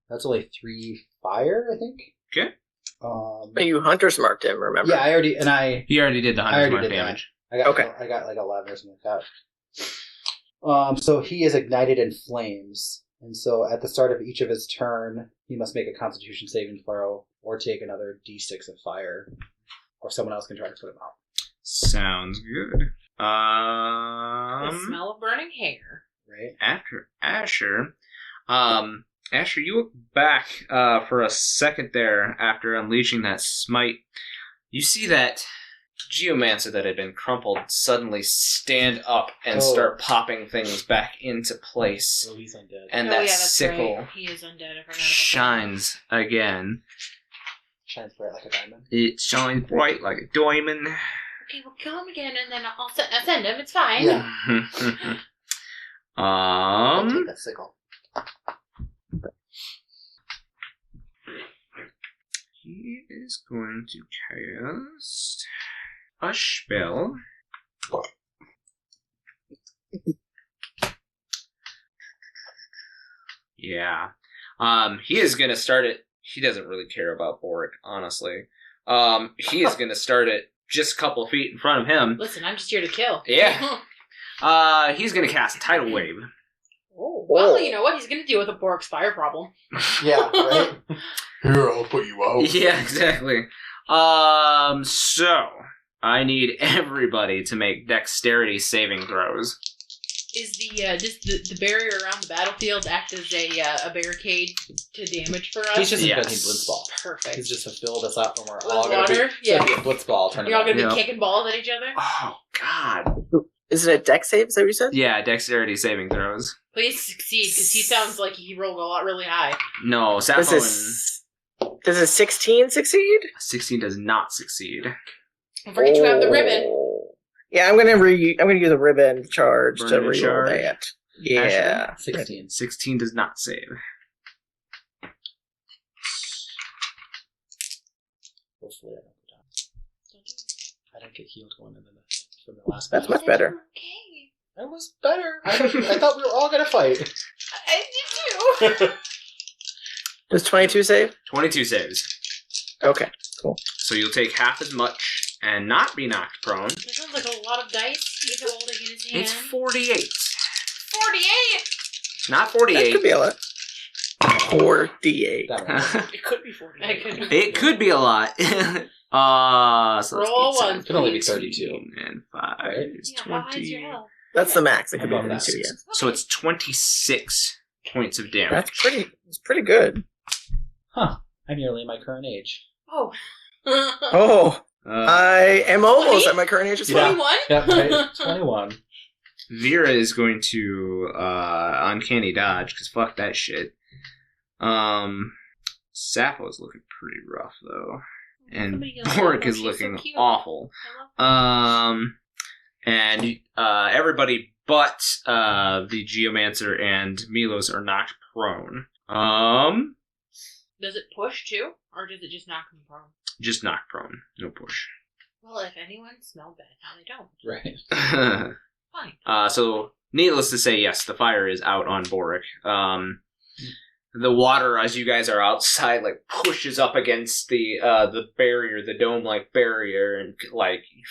Speaker 4: That's only 3 fire, I think.
Speaker 1: Okay.
Speaker 5: But you Hunter's marked him, remember?
Speaker 4: Yeah, I already, and I
Speaker 1: He already did the
Speaker 4: I
Speaker 1: 100
Speaker 4: already
Speaker 1: mark
Speaker 4: did that.
Speaker 1: damage.
Speaker 4: I got like 11 or something like that. So he is ignited in flames, and so at the start of each of his turn, he must make a Constitution saving throw or take another D6 of fire, or someone else can try to put him out.
Speaker 1: Sounds good.
Speaker 3: The smell of burning hair.
Speaker 4: Right?
Speaker 1: After Asher, Asher, you look back for a second there after unleashing that smite. You see that geomancer that had been crumpled suddenly stand up and
Speaker 4: Oh.
Speaker 1: start popping things back into place.
Speaker 4: So he's undead.
Speaker 1: And
Speaker 3: Oh,
Speaker 1: that
Speaker 3: yeah, that's
Speaker 1: sickle
Speaker 3: right. He is undead. I forgot about that.
Speaker 1: shines again.
Speaker 4: Shines bright like a diamond.
Speaker 1: It shines bright like a diamond.
Speaker 3: Okay, well, kill him again, and then I'll send him. It's fine.
Speaker 4: Yeah. I'll take that sickle.
Speaker 1: He is going to cast a spell. Yeah. He is going to start it. He doesn't really care about Boric, honestly. He is going to start it just a couple of feet in front of him.
Speaker 3: Listen, I'm just here to kill.
Speaker 1: Yeah. He's going to cast Tidal Wave.
Speaker 3: Oh, well, you know what? He's going to deal with a Bork's fire problem.
Speaker 4: Yeah, right?
Speaker 6: Here, I'll put you out.
Speaker 1: Yeah, exactly. So I need everybody to make dexterity saving throws.
Speaker 3: Is the barrier around the battlefield act as a barricade to damage for us?
Speaker 4: He's just
Speaker 1: Yes.
Speaker 4: inventing Blitzball.
Speaker 3: Perfect.
Speaker 4: He's just to fill this up and we're
Speaker 3: With
Speaker 4: all going to be...
Speaker 3: water?
Speaker 4: It's gonna
Speaker 3: Yeah.
Speaker 4: be a Blitzball tournament.
Speaker 3: You're all going to be
Speaker 1: Yeah.
Speaker 3: kicking balls at each other?
Speaker 1: Oh God.
Speaker 5: Is it a deck save? Is that what you said?
Speaker 1: Yeah, dexterity saving throws.
Speaker 3: Please succeed, because he sounds like he rolled a lot really high.
Speaker 1: No,
Speaker 5: Does
Speaker 1: Sappho
Speaker 5: does a 16 succeed?
Speaker 1: 16 does not succeed.
Speaker 3: Don't forget you have the ribbon.
Speaker 5: Oh. Yeah, I'm gonna use a ribbon charge to
Speaker 1: Ribbon
Speaker 5: reroll
Speaker 1: charge?
Speaker 5: that. Yeah.
Speaker 4: 16.
Speaker 1: 16 does not save.
Speaker 4: Hopefully I don't go down. I don't get healed going into the from the last
Speaker 5: That's
Speaker 4: battle.
Speaker 5: much better.
Speaker 3: Okay.
Speaker 4: That was better. I thought we were all gonna fight.
Speaker 3: I did too.
Speaker 5: Does 22 save?
Speaker 1: 22 saves.
Speaker 5: Okay, cool.
Speaker 1: So you'll take half as much and not be knocked prone.
Speaker 3: That sounds like a lot of dice he's holding in his hand.
Speaker 1: It's 48.
Speaker 3: 48!
Speaker 1: Not
Speaker 5: That
Speaker 1: 48.
Speaker 5: could be a lot. 48.
Speaker 4: That one.
Speaker 3: It could be 48.
Speaker 1: It could be a lot. So let's
Speaker 3: Roll
Speaker 1: keep
Speaker 3: one.
Speaker 4: It could only be
Speaker 1: 17
Speaker 4: 32.
Speaker 1: and 5
Speaker 4: Right?
Speaker 1: is
Speaker 3: Yeah, how high's your
Speaker 1: 20.
Speaker 3: health?
Speaker 5: That's the max. It could be
Speaker 4: Above that.
Speaker 5: 22, yeah.
Speaker 1: So it's 26 points of damage.
Speaker 5: It's pretty good.
Speaker 4: Huh. I'm nearly my current age.
Speaker 3: Oh.
Speaker 5: Oh, I am almost at my current age as well.
Speaker 3: 21?
Speaker 4: Yep, right. 21.
Speaker 1: Vera is going to uncanny dodge because fuck that shit. Sappho's looking pretty rough though, and
Speaker 3: Somebody goes,
Speaker 1: Boric
Speaker 3: "Oh,
Speaker 1: is
Speaker 3: she's
Speaker 1: looking
Speaker 3: so cute."
Speaker 1: awful.
Speaker 3: I love
Speaker 1: And everybody but the Geomancer and Milos are knocked prone.
Speaker 3: Does it push too? Or does it just knock him prone?
Speaker 1: Just knocked prone, no push.
Speaker 3: Well, if anyone smelled bad, now they don't.
Speaker 4: Right.
Speaker 3: Fine.
Speaker 1: So, needless to say, yes, the fire is out on Boric. The water, as you guys are outside, like pushes up against the barrier, the dome-like barrier, and like you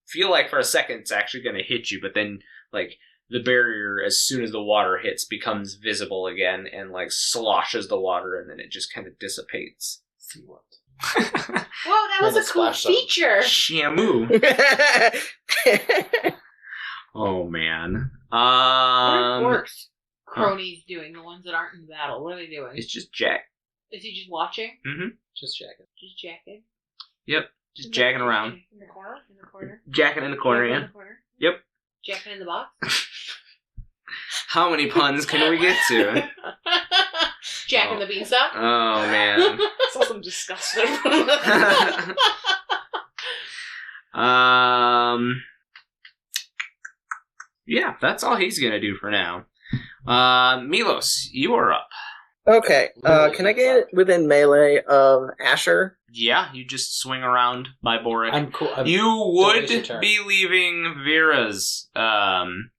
Speaker 1: feel like for a second it's actually going to hit you, but then like the barrier, as soon as the water hits, becomes visible again and like sloshes the water, and then it just kind of dissipates.
Speaker 4: See what?
Speaker 3: Whoa, that was
Speaker 4: Then
Speaker 3: a
Speaker 4: it
Speaker 3: cool
Speaker 4: splashed up.
Speaker 3: feature.
Speaker 1: Shamu. Oh man.
Speaker 3: What are Orcs cronies doing? The ones that aren't in battle. What are they doing?
Speaker 1: It's just Jack.
Speaker 3: Is he just watching?
Speaker 4: Just checking.
Speaker 3: Just jacking?
Speaker 1: Yep. Just jacking around.
Speaker 3: In the corner? In the corner?
Speaker 1: Jacking in the corner,
Speaker 3: Jacking
Speaker 1: yeah.
Speaker 3: in the corner?
Speaker 1: Yep.
Speaker 3: Jacking in the box?
Speaker 1: How many puns can we get to?
Speaker 3: Jack in the beanstalk?
Speaker 1: Oh man.
Speaker 3: So some disgusting.
Speaker 1: Yeah, that's all he's gonna do for now. Milos, you are up.
Speaker 5: Okay, can I get within melee of Asher?
Speaker 1: Yeah, you just swing around by Boric.
Speaker 4: I'm cool.
Speaker 1: You
Speaker 4: Don't waste your
Speaker 1: would
Speaker 4: turn.
Speaker 1: be leaving Vera's.
Speaker 5: I'm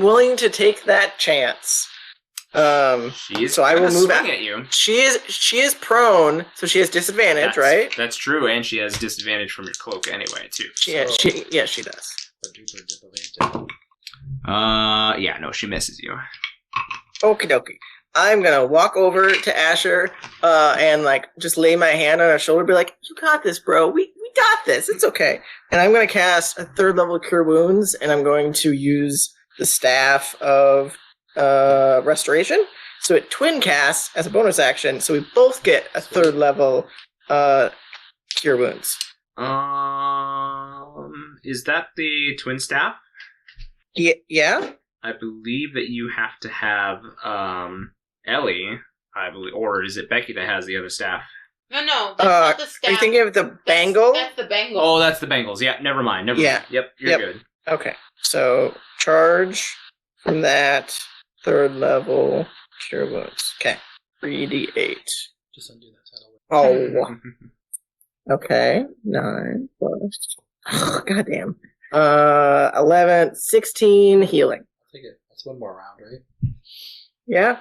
Speaker 5: willing to take that chance.
Speaker 1: She's
Speaker 5: So I will
Speaker 1: gonna
Speaker 5: move
Speaker 1: swing
Speaker 5: out.
Speaker 1: at you.
Speaker 5: She is prone, so she has disadvantage, right?
Speaker 1: That's true, and she has disadvantage from your cloak anyway, too.
Speaker 5: She does.
Speaker 1: Yeah, no, she misses you.
Speaker 5: Okie dokie. I'm gonna walk over to Asher, and like just lay my hand on her shoulder, be like, "You got this, bro. We got this. It's okay." And I'm gonna cast a 3rd level Cure Wounds, and I'm going to use the Staff of Restoration. So it twin casts as a bonus action, so we both get a 3rd level Cure Wounds.
Speaker 1: Is that the twin staff?
Speaker 5: Yeah.
Speaker 1: I believe that you have to have Ellie, I believe, or is it Becky that has the other staff?
Speaker 3: No, that's not the staff.
Speaker 5: Are you thinking of the bangle?
Speaker 3: That's the bangle.
Speaker 1: Oh, that's the Bengals. Yeah, never mind.
Speaker 5: Yeah.
Speaker 1: Mind. Yep, you're
Speaker 5: Yep.
Speaker 1: good.
Speaker 5: Okay, so charge from that 3rd level Cure Wounds. Okay, 3d8.
Speaker 4: Just undo that title.
Speaker 5: Oh, okay, 9 plus. Oh, goddamn. 11, 16 healing.
Speaker 4: I'll take it. That's one more round, right?
Speaker 5: Yeah.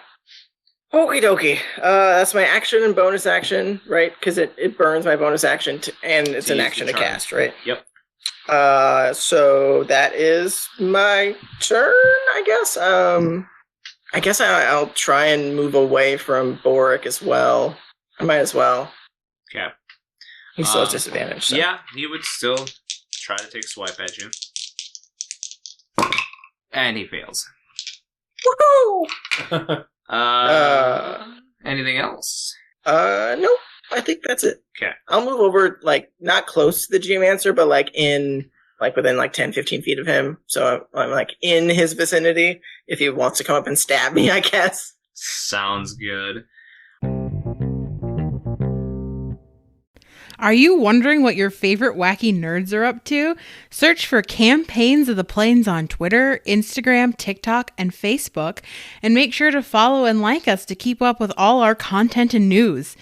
Speaker 5: Okie dokie. That's my action and bonus action, right? Because it burns my bonus action, and it's
Speaker 1: To
Speaker 5: an
Speaker 1: use
Speaker 5: action
Speaker 1: the
Speaker 5: to
Speaker 1: charge.
Speaker 5: cast, right?
Speaker 1: Yep.
Speaker 5: So that is my turn, I guess. I guess I'll try and move away from Boric as well. I might as well.
Speaker 1: Okay.
Speaker 5: He still has disadvantage. So.
Speaker 1: Yeah, he would still try to take a swipe at you. And he fails.
Speaker 5: Woohoo!
Speaker 1: Anything else?
Speaker 5: Nope. I think that's it.
Speaker 1: Okay.
Speaker 5: I'll move over, like, not close to the Geomancer, but, like, within, 10, 15 feet of him. So I'm, like, in his vicinity if he wants to come up and stab me, I guess.
Speaker 1: Sounds good.
Speaker 7: Are you wondering what your favorite wacky nerds are up to? Search for Campaigns of the Plains on Twitter, Instagram, TikTok, and Facebook, and make sure to follow and like us to keep up with all our content and news.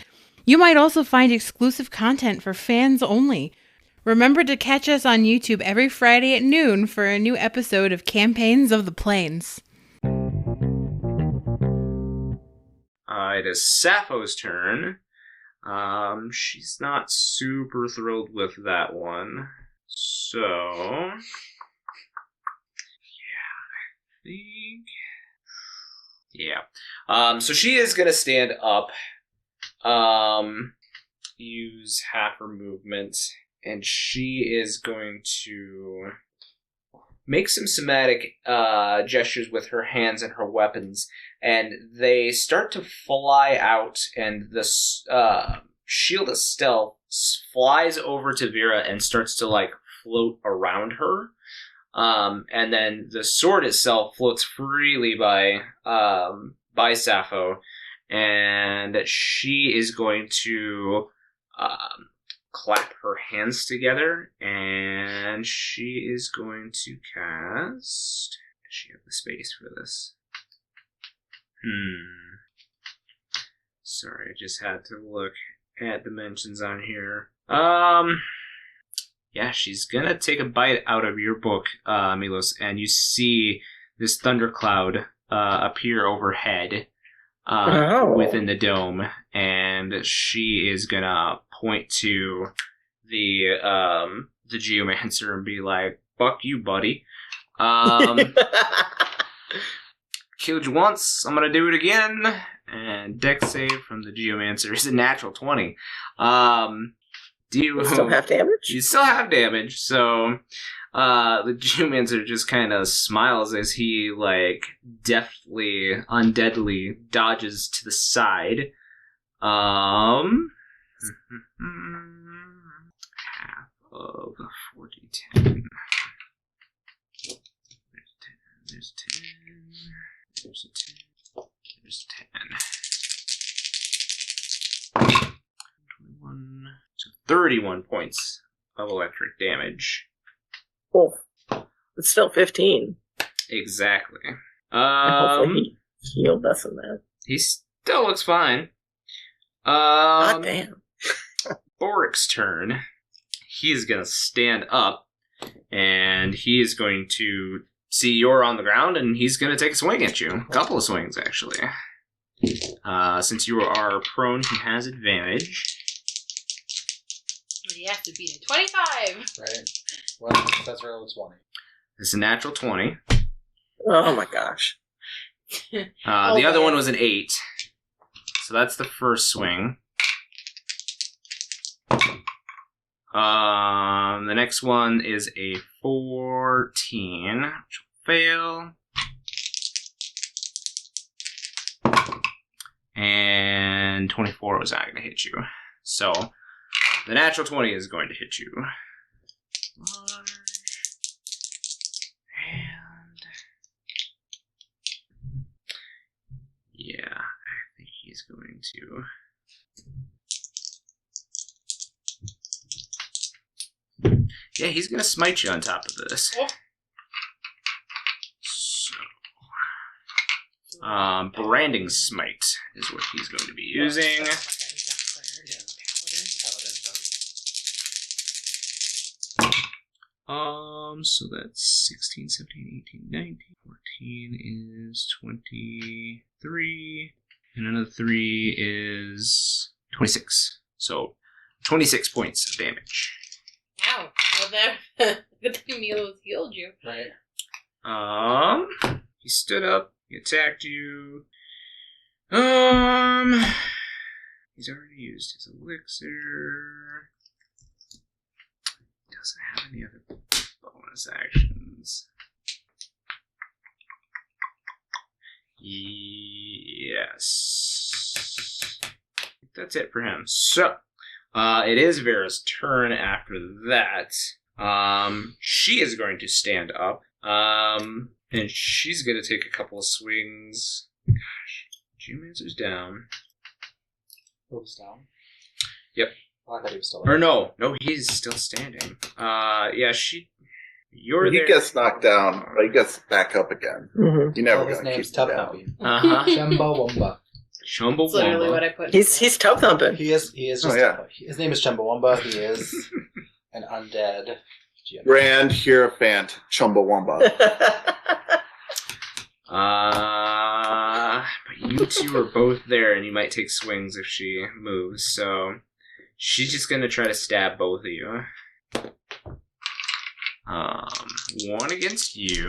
Speaker 7: You might also find exclusive content for fans only. Remember to catch us on YouTube every Friday at noon for a new episode of Campaigns of the Plains.
Speaker 1: It is Sappho's turn. She's not super thrilled with that one. So, yeah, I think... Yeah. So she is going to stand up, use half her movement, and she is going to make some somatic gestures with her hands and her weapons, and they start to fly out, and the shield of stealth flies over to Vera and starts to, like, float around her. And then the sword itself floats freely by Sappho, and she is going to clap her hands together, and she is going to cast... Does she have the space for this? Sorry, I just had to look at dimensions on here. Yeah, she's gonna take a bite out of your book, Milos, and you see this thundercloud appear overhead within the dome, and she is gonna point to the geomancer and be like, "Fuck you, buddy. Killed you once, I'm gonna do it again." And dex save from the geomancer is a natural 20. Do you
Speaker 5: still have damage?
Speaker 1: You still have damage, so the geomancer just kind of smiles as he, like, deftly, undeadly dodges to the side. Half of 40-10. There's 10. There's a 10. There's 10. 21. So 31 points of electric damage.
Speaker 5: Oh, it's still 15.
Speaker 1: Exactly.
Speaker 5: Hopefully he healed less than that.
Speaker 1: He still looks fine.
Speaker 5: God damn.
Speaker 1: Borik's turn. He's going to stand up, and he's going to see you're on the ground, and he's going to take a swing at you. A couple of swings, actually. Since you are prone, he has advantage.
Speaker 3: But he has to beat a 25.
Speaker 4: Right. Well, that's roll 20.
Speaker 1: It's a natural 20.
Speaker 5: Oh my gosh.
Speaker 1: The other one was an 8. So that's the first swing. The next one is a 14, which will fail. And 24 was not going to hit you. So the natural 20 is going to hit you. And yeah, I think he's going to... Yeah, he's going to smite you on top of this.
Speaker 3: Oh.
Speaker 1: So, branding smite is what he's going to be using. So that's 16, 17, 18, 19, 14 is 23, and another 3 is 26. So 26 points of damage.
Speaker 3: Wow. Well, that good thing Milos healed you.
Speaker 4: Right.
Speaker 1: He stood up. He attacked you. He's already used his elixir. He doesn't have any other bonus actions. Yes. That's it for him. So, it is Vera's turn after that. She is going to stand up. And she's going to take a couple of swings. Gosh, Geomancer's down.
Speaker 4: Moves down.
Speaker 1: Yep.
Speaker 4: Oh, I thought he was still
Speaker 1: Or no, he's still standing. Yeah, you're
Speaker 2: He
Speaker 1: there.
Speaker 2: gets knocked down, but he gets back up again.
Speaker 5: Mm-hmm.
Speaker 2: You never
Speaker 4: his
Speaker 2: gonna
Speaker 4: name's
Speaker 2: keep
Speaker 4: Tough
Speaker 2: him down.
Speaker 4: Thumping.
Speaker 1: Uh-huh.
Speaker 4: Chumbawamba.
Speaker 3: That's literally what I put.
Speaker 5: He's tub thumping.
Speaker 4: He is just
Speaker 2: yeah.
Speaker 4: his name is Chumbawamba. He is an undead.
Speaker 2: Grand Hierophant Chumbawamba.
Speaker 1: But you two are both there, and you might take swings if she moves, so she's just gonna try to stab both of you. One against you.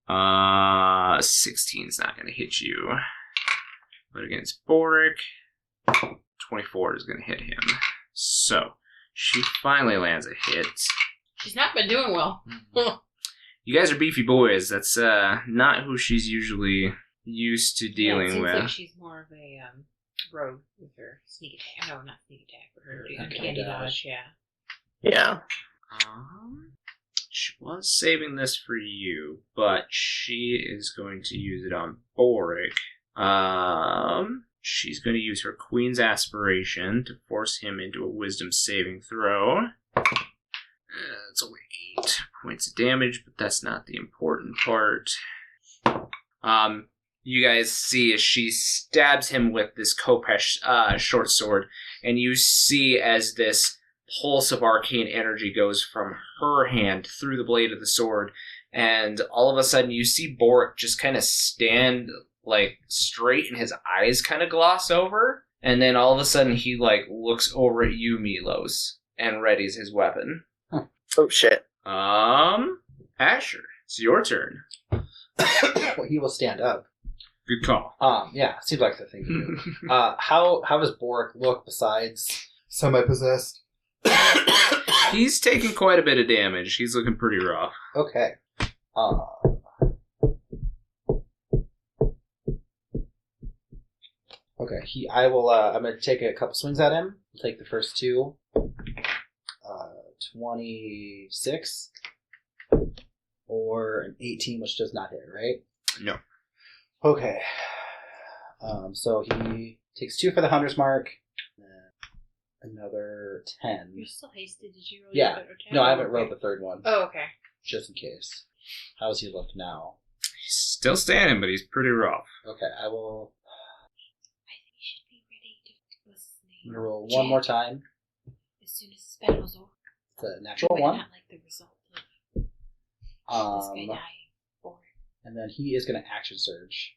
Speaker 1: 16's not gonna hit you. But against Boric, 24 is gonna hit him. So, she finally lands a hit.
Speaker 3: She's not been doing well.
Speaker 1: You guys are beefy boys. That's not who she's usually used to dealing
Speaker 3: it seems
Speaker 1: with.
Speaker 3: like she's more of a rogue with her sneak attack. No, not sneak attack, but her uncanny dodge. Yeah.
Speaker 1: She was saving this for you, but she is going to use it on Boric. She's going to use her Queen's Aspiration to force him into a Wisdom saving throw. It's only 8 points of damage, but that's not the important part. You guys see as she stabs him with this Kopesh short sword, and you see as this pulse of arcane energy goes from her hand through the blade of the sword, and all of a sudden you see Boric just kind of stand like straight and his eyes kind of gloss over, and then all of a sudden he like looks over at you, Milos, and readies his weapon.
Speaker 5: Oh shit.
Speaker 1: Asher, it's your turn.
Speaker 4: Well, he will stand up.
Speaker 1: Good call.
Speaker 4: Yeah, seems like the thing to do. How does Boric look besides semi-possessed?
Speaker 1: He's taking quite a bit of damage. He's looking pretty rough.
Speaker 4: Okay. Okay. I will. I'm going to take a couple swings at him. I'll take the first two. 26 or an 18, which does not hit, right?
Speaker 1: No.
Speaker 4: Okay. So he takes 2 for the hunter's mark. Another 10.
Speaker 3: You're still hasted. Did you roll
Speaker 4: Yeah.
Speaker 3: your other 10?
Speaker 4: No, I haven't rolled the third one.
Speaker 3: Oh, okay.
Speaker 4: Just in case. How does he look now?
Speaker 1: He's still standing, but he's pretty rough.
Speaker 4: Okay, I will.
Speaker 3: I think you should be ready to listen.
Speaker 4: I'm gonna roll one more time.
Speaker 3: As soon as this battle's over.
Speaker 4: It's a natural
Speaker 3: You might
Speaker 4: one.
Speaker 3: not like the result of this guy dying for it.
Speaker 4: And then he is gonna action surge.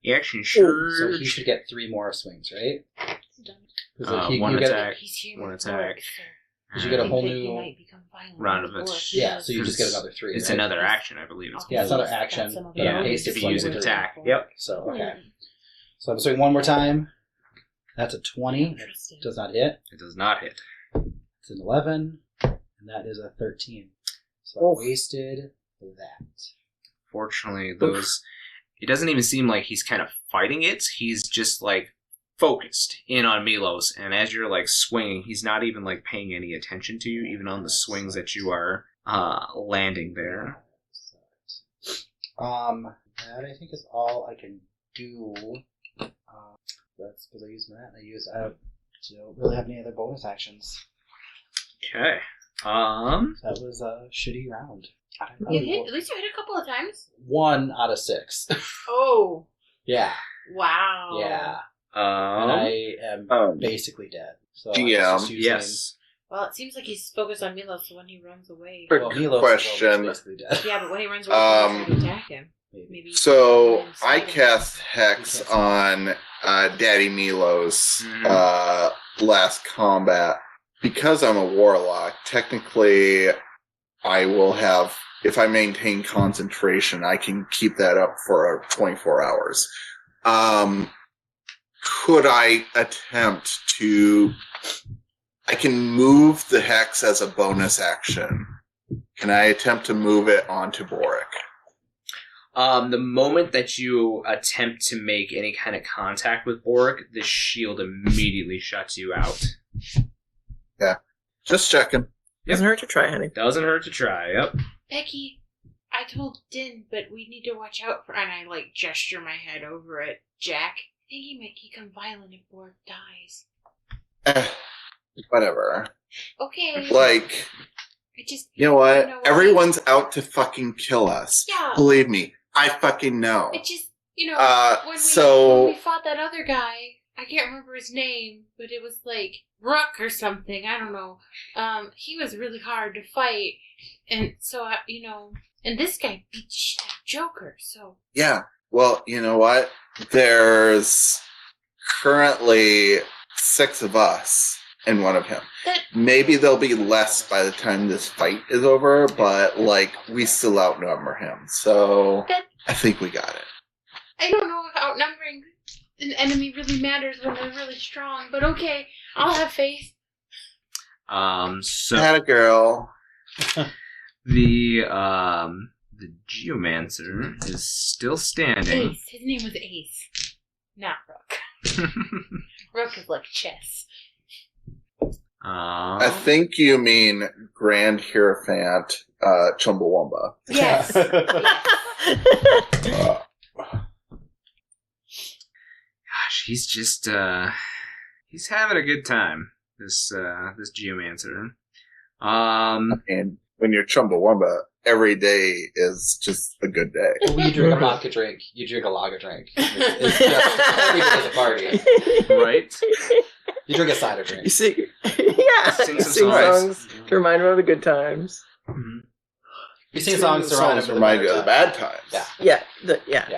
Speaker 1: He actually sure.
Speaker 4: So he should get 3 more swings, right?
Speaker 3: It's done.
Speaker 4: 'Cause
Speaker 1: one
Speaker 4: you get-
Speaker 1: attack.
Speaker 3: He's here
Speaker 1: One
Speaker 3: with
Speaker 1: attack.
Speaker 3: work, sir.
Speaker 4: Because you get a
Speaker 3: I
Speaker 4: whole
Speaker 3: think that he
Speaker 4: new
Speaker 3: might become violent
Speaker 1: round
Speaker 3: with
Speaker 1: of it.
Speaker 3: work.
Speaker 4: Yeah, so you just get another 3.
Speaker 1: It's
Speaker 4: right?
Speaker 1: another action, I believe. It's
Speaker 4: Yeah, it's
Speaker 1: called.
Speaker 4: another action.
Speaker 3: Some of
Speaker 4: But
Speaker 1: Yeah,
Speaker 4: I'm
Speaker 3: it.
Speaker 4: hasted
Speaker 1: if you use an
Speaker 4: slightly.
Speaker 1: attack. Yep.
Speaker 4: So okay. So I'm swinging one more time. That's a 20. That
Speaker 3: Interesting.
Speaker 4: does not hit.
Speaker 1: It does not hit.
Speaker 4: It's an 11, and that is a 13. So
Speaker 5: Oof.
Speaker 4: I wasted that.
Speaker 1: Fortunately, those. It doesn't even seem like he's kind of fighting it. He's just like focused in on Milos, and as you're like swinging, he's not even like paying any attention to you, even on the swings that you are landing there.
Speaker 4: That I think is all I can do. That's because I use that. I don't really have any other bonus actions.
Speaker 1: Okay.
Speaker 4: That was a shitty round. I don't know.
Speaker 3: You hit. At least you hit a couple of times.
Speaker 4: 1 out of 6.
Speaker 3: Oh.
Speaker 4: Yeah.
Speaker 3: Wow.
Speaker 4: Yeah. And I am basically dead. So I'm just using,
Speaker 1: Yes.
Speaker 3: Well, it seems like he's focused on Milos, so when he runs away.
Speaker 4: Well, Milos
Speaker 2: Question.
Speaker 4: is basically dead.
Speaker 3: Yeah, but when he runs away, he's going to attack him. Maybe.
Speaker 2: So
Speaker 3: Yeah,
Speaker 2: I
Speaker 3: so-
Speaker 2: cast Hex on Daddy Milos last combat. Because I'm a warlock, technically I will have, if I maintain concentration, I can keep that up for 24 hours. Could I attempt to... I can move the Hex as a bonus action. Can I attempt to move it onto Boric?
Speaker 1: The moment that you attempt to make any kind of contact with Boric, the shield immediately shuts you out.
Speaker 2: Yeah. Just checking.
Speaker 5: Doesn't hurt to try, honey.
Speaker 1: Doesn't hurt to try, yep.
Speaker 3: Becky, I told Din, but we need to watch out for... And I, gesture my head over at Jack. I think he might become violent if Borg dies.
Speaker 2: Whatever.
Speaker 3: Okay. I just...
Speaker 2: You know what?
Speaker 3: You know what?
Speaker 2: Everyone's out to fucking kill us.
Speaker 3: Yeah.
Speaker 2: Believe me, I fucking know.
Speaker 3: It just... when
Speaker 2: so-
Speaker 3: we fought that other guy, I can't remember his name, but it was like Rook or something. I don't know. He was really hard to fight, and so and this guy beat the shit out of Joker. So
Speaker 2: Yeah. Well, you know what? There's currently 6 of us and 1 of him. Maybe there'll be less by the time this fight is over, but we still outnumber him. So I think we got it.
Speaker 3: I don't know if outnumbering an enemy really matters when they're really strong, but okay, I'll have faith.
Speaker 1: So
Speaker 2: Had a girl.
Speaker 1: the Geomancer is still standing.
Speaker 3: Ace. His name was Ace, not Rook. Rook is like chess.
Speaker 2: I think you mean Grand Hierophant Chumbawamba.
Speaker 3: Yes.
Speaker 1: Gosh, he's just he's having a good time. This Geomancer.
Speaker 2: And when you're Chumbawamba, every day is just a good day.
Speaker 4: When you drink a vodka drink, you drink a lager drink. It's just every day is a party.
Speaker 1: Right?
Speaker 4: You drink a cider drink.
Speaker 5: You sing, yeah.
Speaker 1: Sing some
Speaker 5: Sing
Speaker 1: songs.
Speaker 5: songs to remind me of the good times.
Speaker 1: Mm-hmm.
Speaker 4: You sing songs to
Speaker 2: remind you of the bad times.
Speaker 4: Yeah.
Speaker 5: Yeah.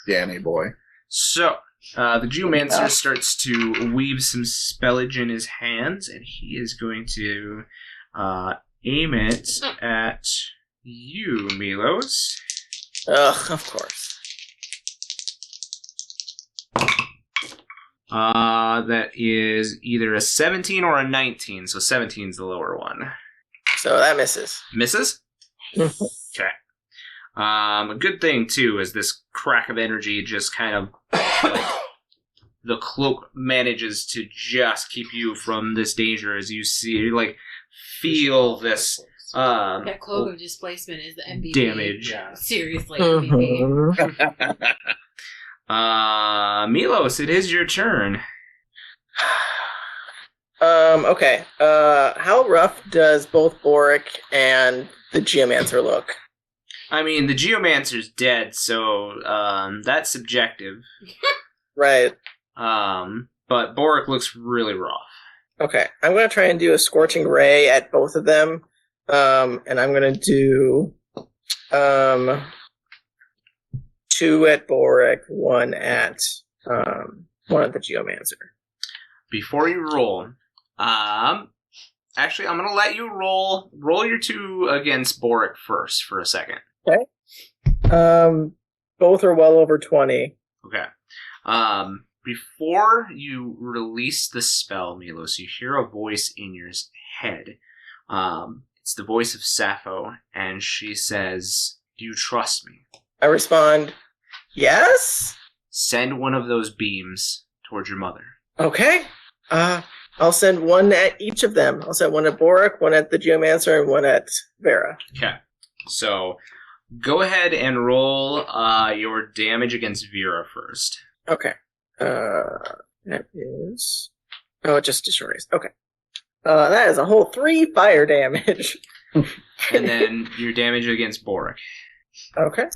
Speaker 2: Danny boy.
Speaker 1: So, the Geomancer starts to weave some spellage in his hands, and he is going to aim it at you, Milos.
Speaker 5: Ugh, of course.
Speaker 1: That is either a 17 or a 19, so 17's the lower one.
Speaker 5: So that misses.
Speaker 1: Misses? Okay. A good thing, too, is this crack of energy just kind of, the cloak manages to just keep you from this danger as you see, feel this,
Speaker 3: that cloak of displacement is the MVP.
Speaker 1: Damage.
Speaker 3: Yeah. Seriously, MVP.
Speaker 1: Milos, it is your turn.
Speaker 5: Okay. How rough does both Boric and the Geomancer look?
Speaker 1: I mean, the Geomancer's dead, so that's subjective.
Speaker 5: Right.
Speaker 1: But Boric looks really rough.
Speaker 5: Okay. I'm going to try and do a Scorching Ray at both of them. And I'm going to do 2 at Boric, 1 at the Geomancer.
Speaker 1: Before you roll, actually, I'm going to let you roll your 2 against Boric first for a second.
Speaker 5: Okay. Both are well over 20.
Speaker 1: Okay. Before you release the spell, Milos, you hear a voice in your head. It's the voice of Sappho, and she says, "Do you trust me?"
Speaker 5: I respond, yes?
Speaker 1: Send one of those beams towards your mother.
Speaker 5: Okay. I'll send 1 at each of them. I'll send 1 at Boric, 1 at the Geomancer, and 1 at Vera.
Speaker 1: Okay. So, go ahead and roll your damage against Vera first.
Speaker 5: Okay. That is... Oh, it just destroys. Okay. That is a whole 3 fire damage.
Speaker 1: And then your damage against Boric.
Speaker 5: Okay.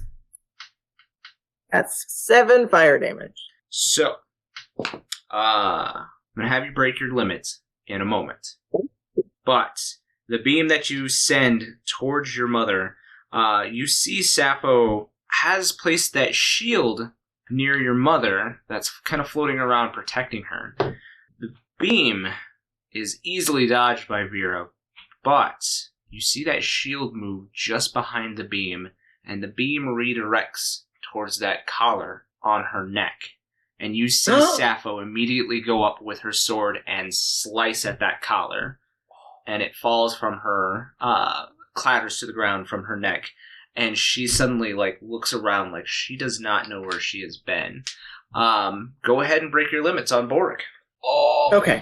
Speaker 5: That's 7 fire damage.
Speaker 1: So, I'm going to have you break your limits in a moment. But the beam that you send towards your mother, you see Sappho has placed that shield near your mother that's kind of floating around protecting her. The beam is easily dodged by Vera, but you see that shield move just behind the beam, and the beam redirects towards that collar on her neck. And you see Sappho immediately go up with her sword and slice at that collar. And it falls from her, clatters to the ground from her neck. And she suddenly, looks around like she does not know where she has been. Go ahead and break your limits on Boric.
Speaker 3: Oh.
Speaker 5: Okay.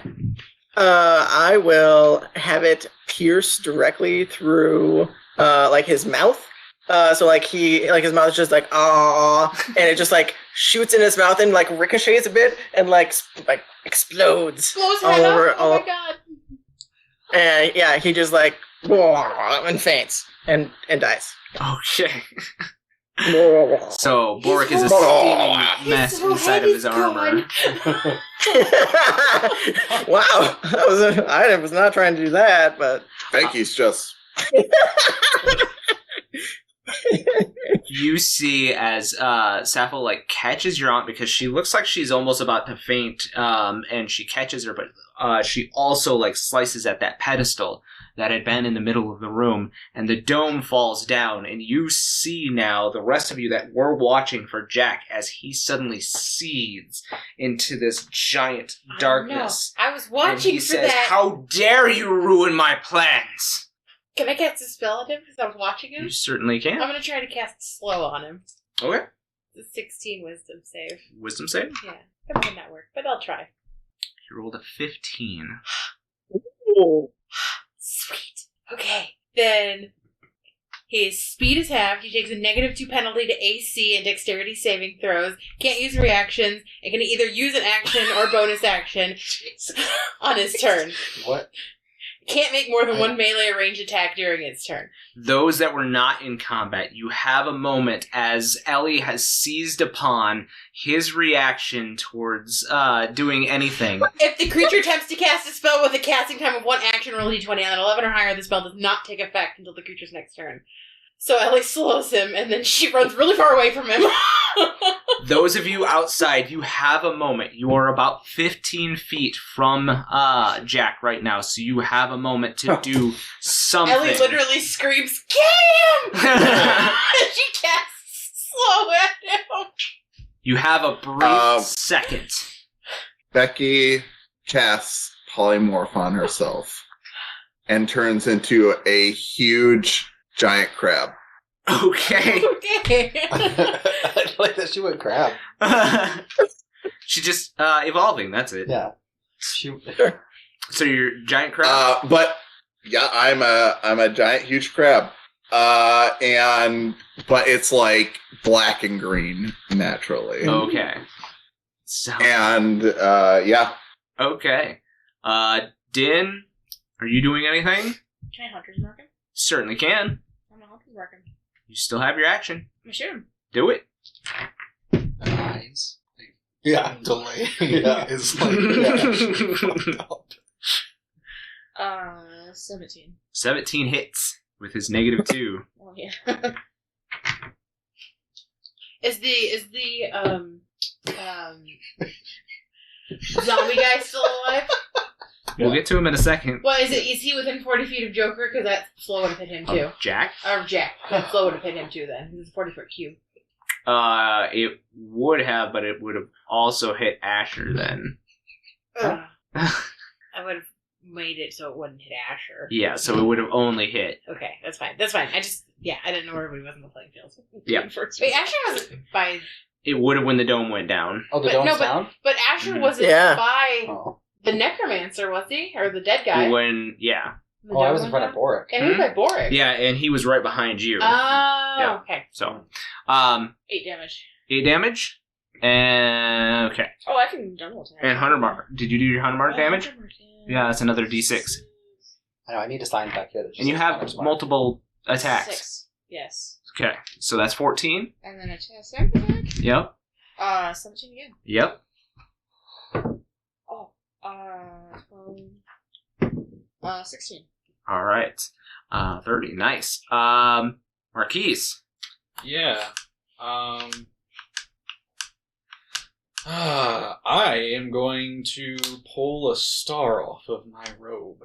Speaker 5: I will have it pierce directly through, his mouth. So his mouth is just ah, and it just shoots in his mouth and ricochets a bit and explodes
Speaker 3: Blows
Speaker 5: all
Speaker 3: head
Speaker 5: over.
Speaker 3: up. Oh my god.
Speaker 5: And yeah, he just and faints and dies.
Speaker 1: Okay. So Boric is a steaming mess inside of his armor.
Speaker 5: Wow, I was not trying to do that, but
Speaker 2: Becky's just...
Speaker 1: You see as Sappho like catches your aunt because she looks like she's almost about to faint, and she catches her, but she also like slices at that pedestal that had been in the middle of the room, and the dome falls down, and you see now the rest of you that were watching for Jack as he suddenly seeds into this giant darkness.
Speaker 3: I was watching
Speaker 1: and he
Speaker 3: for
Speaker 1: says,
Speaker 3: that.
Speaker 1: "How dare you ruin my plans?"
Speaker 3: Can I cast a spell at him because I was watching him?
Speaker 1: You certainly
Speaker 3: I'm
Speaker 1: can.
Speaker 3: going to try to cast slow on him.
Speaker 1: Okay.
Speaker 3: It's a 16 wisdom save.
Speaker 1: Wisdom save?
Speaker 3: Yeah. That might not work, but I'll try.
Speaker 1: You rolled a 15.
Speaker 3: Sweet. Okay. Then his speed is halved. He takes a -2 penalty to AC and dexterity saving throws. Can't use reactions. And can either use an action or bonus action on his turn.
Speaker 4: What?
Speaker 3: Can't make more than one melee or ranged attack during its turn.
Speaker 1: Those that were not in combat, you have a moment as Ellie has seized upon his reaction towards doing anything.
Speaker 3: If the creature attempts to cast a spell with a casting time of 1 action, roll a d20 on an 11 or higher, the spell does not take effect until the creature's next turn. So Ellie slows him, and then she runs really far away from him.
Speaker 1: Those of you outside, you have a moment. You are about 15 feet from Jack right now, so you have a moment to do something.
Speaker 3: Ellie literally screams, "Get him!" And she casts slow at him.
Speaker 1: You have a brief second.
Speaker 2: Becky casts polymorph on herself and turns into a huge giant crab.
Speaker 1: Okay.
Speaker 3: Okay.
Speaker 4: I like that she went crab.
Speaker 1: She just evolving, that's it.
Speaker 4: Yeah. She.
Speaker 1: So you're giant crab?
Speaker 2: But yeah, I'm a giant huge crab. But it's like black and green naturally.
Speaker 1: Okay. So
Speaker 2: And yeah.
Speaker 1: okay. Din, are you doing anything?
Speaker 3: Can I Hunter's Mark him?
Speaker 1: Certainly can.
Speaker 3: I'm gonna Hunter's Mark him.
Speaker 1: You still have your action.
Speaker 3: I'm gonna shoot him.
Speaker 1: Do it.
Speaker 6: Eyes. Yeah, delay.
Speaker 4: Yeah.
Speaker 6: Is like yeah, fucked up.
Speaker 3: 17.
Speaker 1: 17 hits with his -2.
Speaker 3: Oh yeah. Is the zombie guy still alive?
Speaker 1: We'll get to him in a second.
Speaker 3: Well, is he within 40 feet of Joker? Because that slow would have hit him too.
Speaker 1: Jack?
Speaker 3: Or Jack. That slow would have hit him too then. It's a 40-foot cube.
Speaker 1: It would have, but it would have also hit Asher then.
Speaker 3: I would have made it so it wouldn't hit Asher.
Speaker 1: Yeah, so it would have only hit.
Speaker 3: Okay, that's fine. I didn't know where everybody was in the playing field.
Speaker 1: Yeah.
Speaker 3: Wait, Asher wasn't by...
Speaker 1: It would have when the dome went down.
Speaker 4: Oh, the dome's down?
Speaker 3: But Asher
Speaker 1: Mhm.
Speaker 3: wasn't
Speaker 5: Yeah.
Speaker 3: by
Speaker 4: Oh.
Speaker 3: the necromancer, was he? Or the dead guy?
Speaker 1: When, yeah.
Speaker 3: The
Speaker 4: Oh, I
Speaker 3: dome
Speaker 4: was in
Speaker 3: went
Speaker 4: front of
Speaker 3: down?
Speaker 4: Boric.
Speaker 3: Yeah, he was by Boric.
Speaker 1: Yeah, and he was right behind you.
Speaker 3: Oh,
Speaker 1: Yeah.
Speaker 3: okay.
Speaker 1: So,
Speaker 3: 8 damage.
Speaker 1: 8 damage. And, okay.
Speaker 3: Oh, I can double attack.
Speaker 1: And Hunter Mark. Did you do your Hunter Mark damage?
Speaker 3: Hunter Mark,
Speaker 1: Yeah, that's another D6.
Speaker 4: I know, I need to sign back here.
Speaker 1: And you have multiple attacks.
Speaker 3: 6. Yes.
Speaker 1: Okay, so that's 14.
Speaker 3: And then a second attack?
Speaker 1: Yep.
Speaker 3: 17 again.
Speaker 1: Yep.
Speaker 3: Oh. 16.
Speaker 1: All right. 30. Nice. Marquies.
Speaker 6: Yeah. I am going to pull a star off of my robe,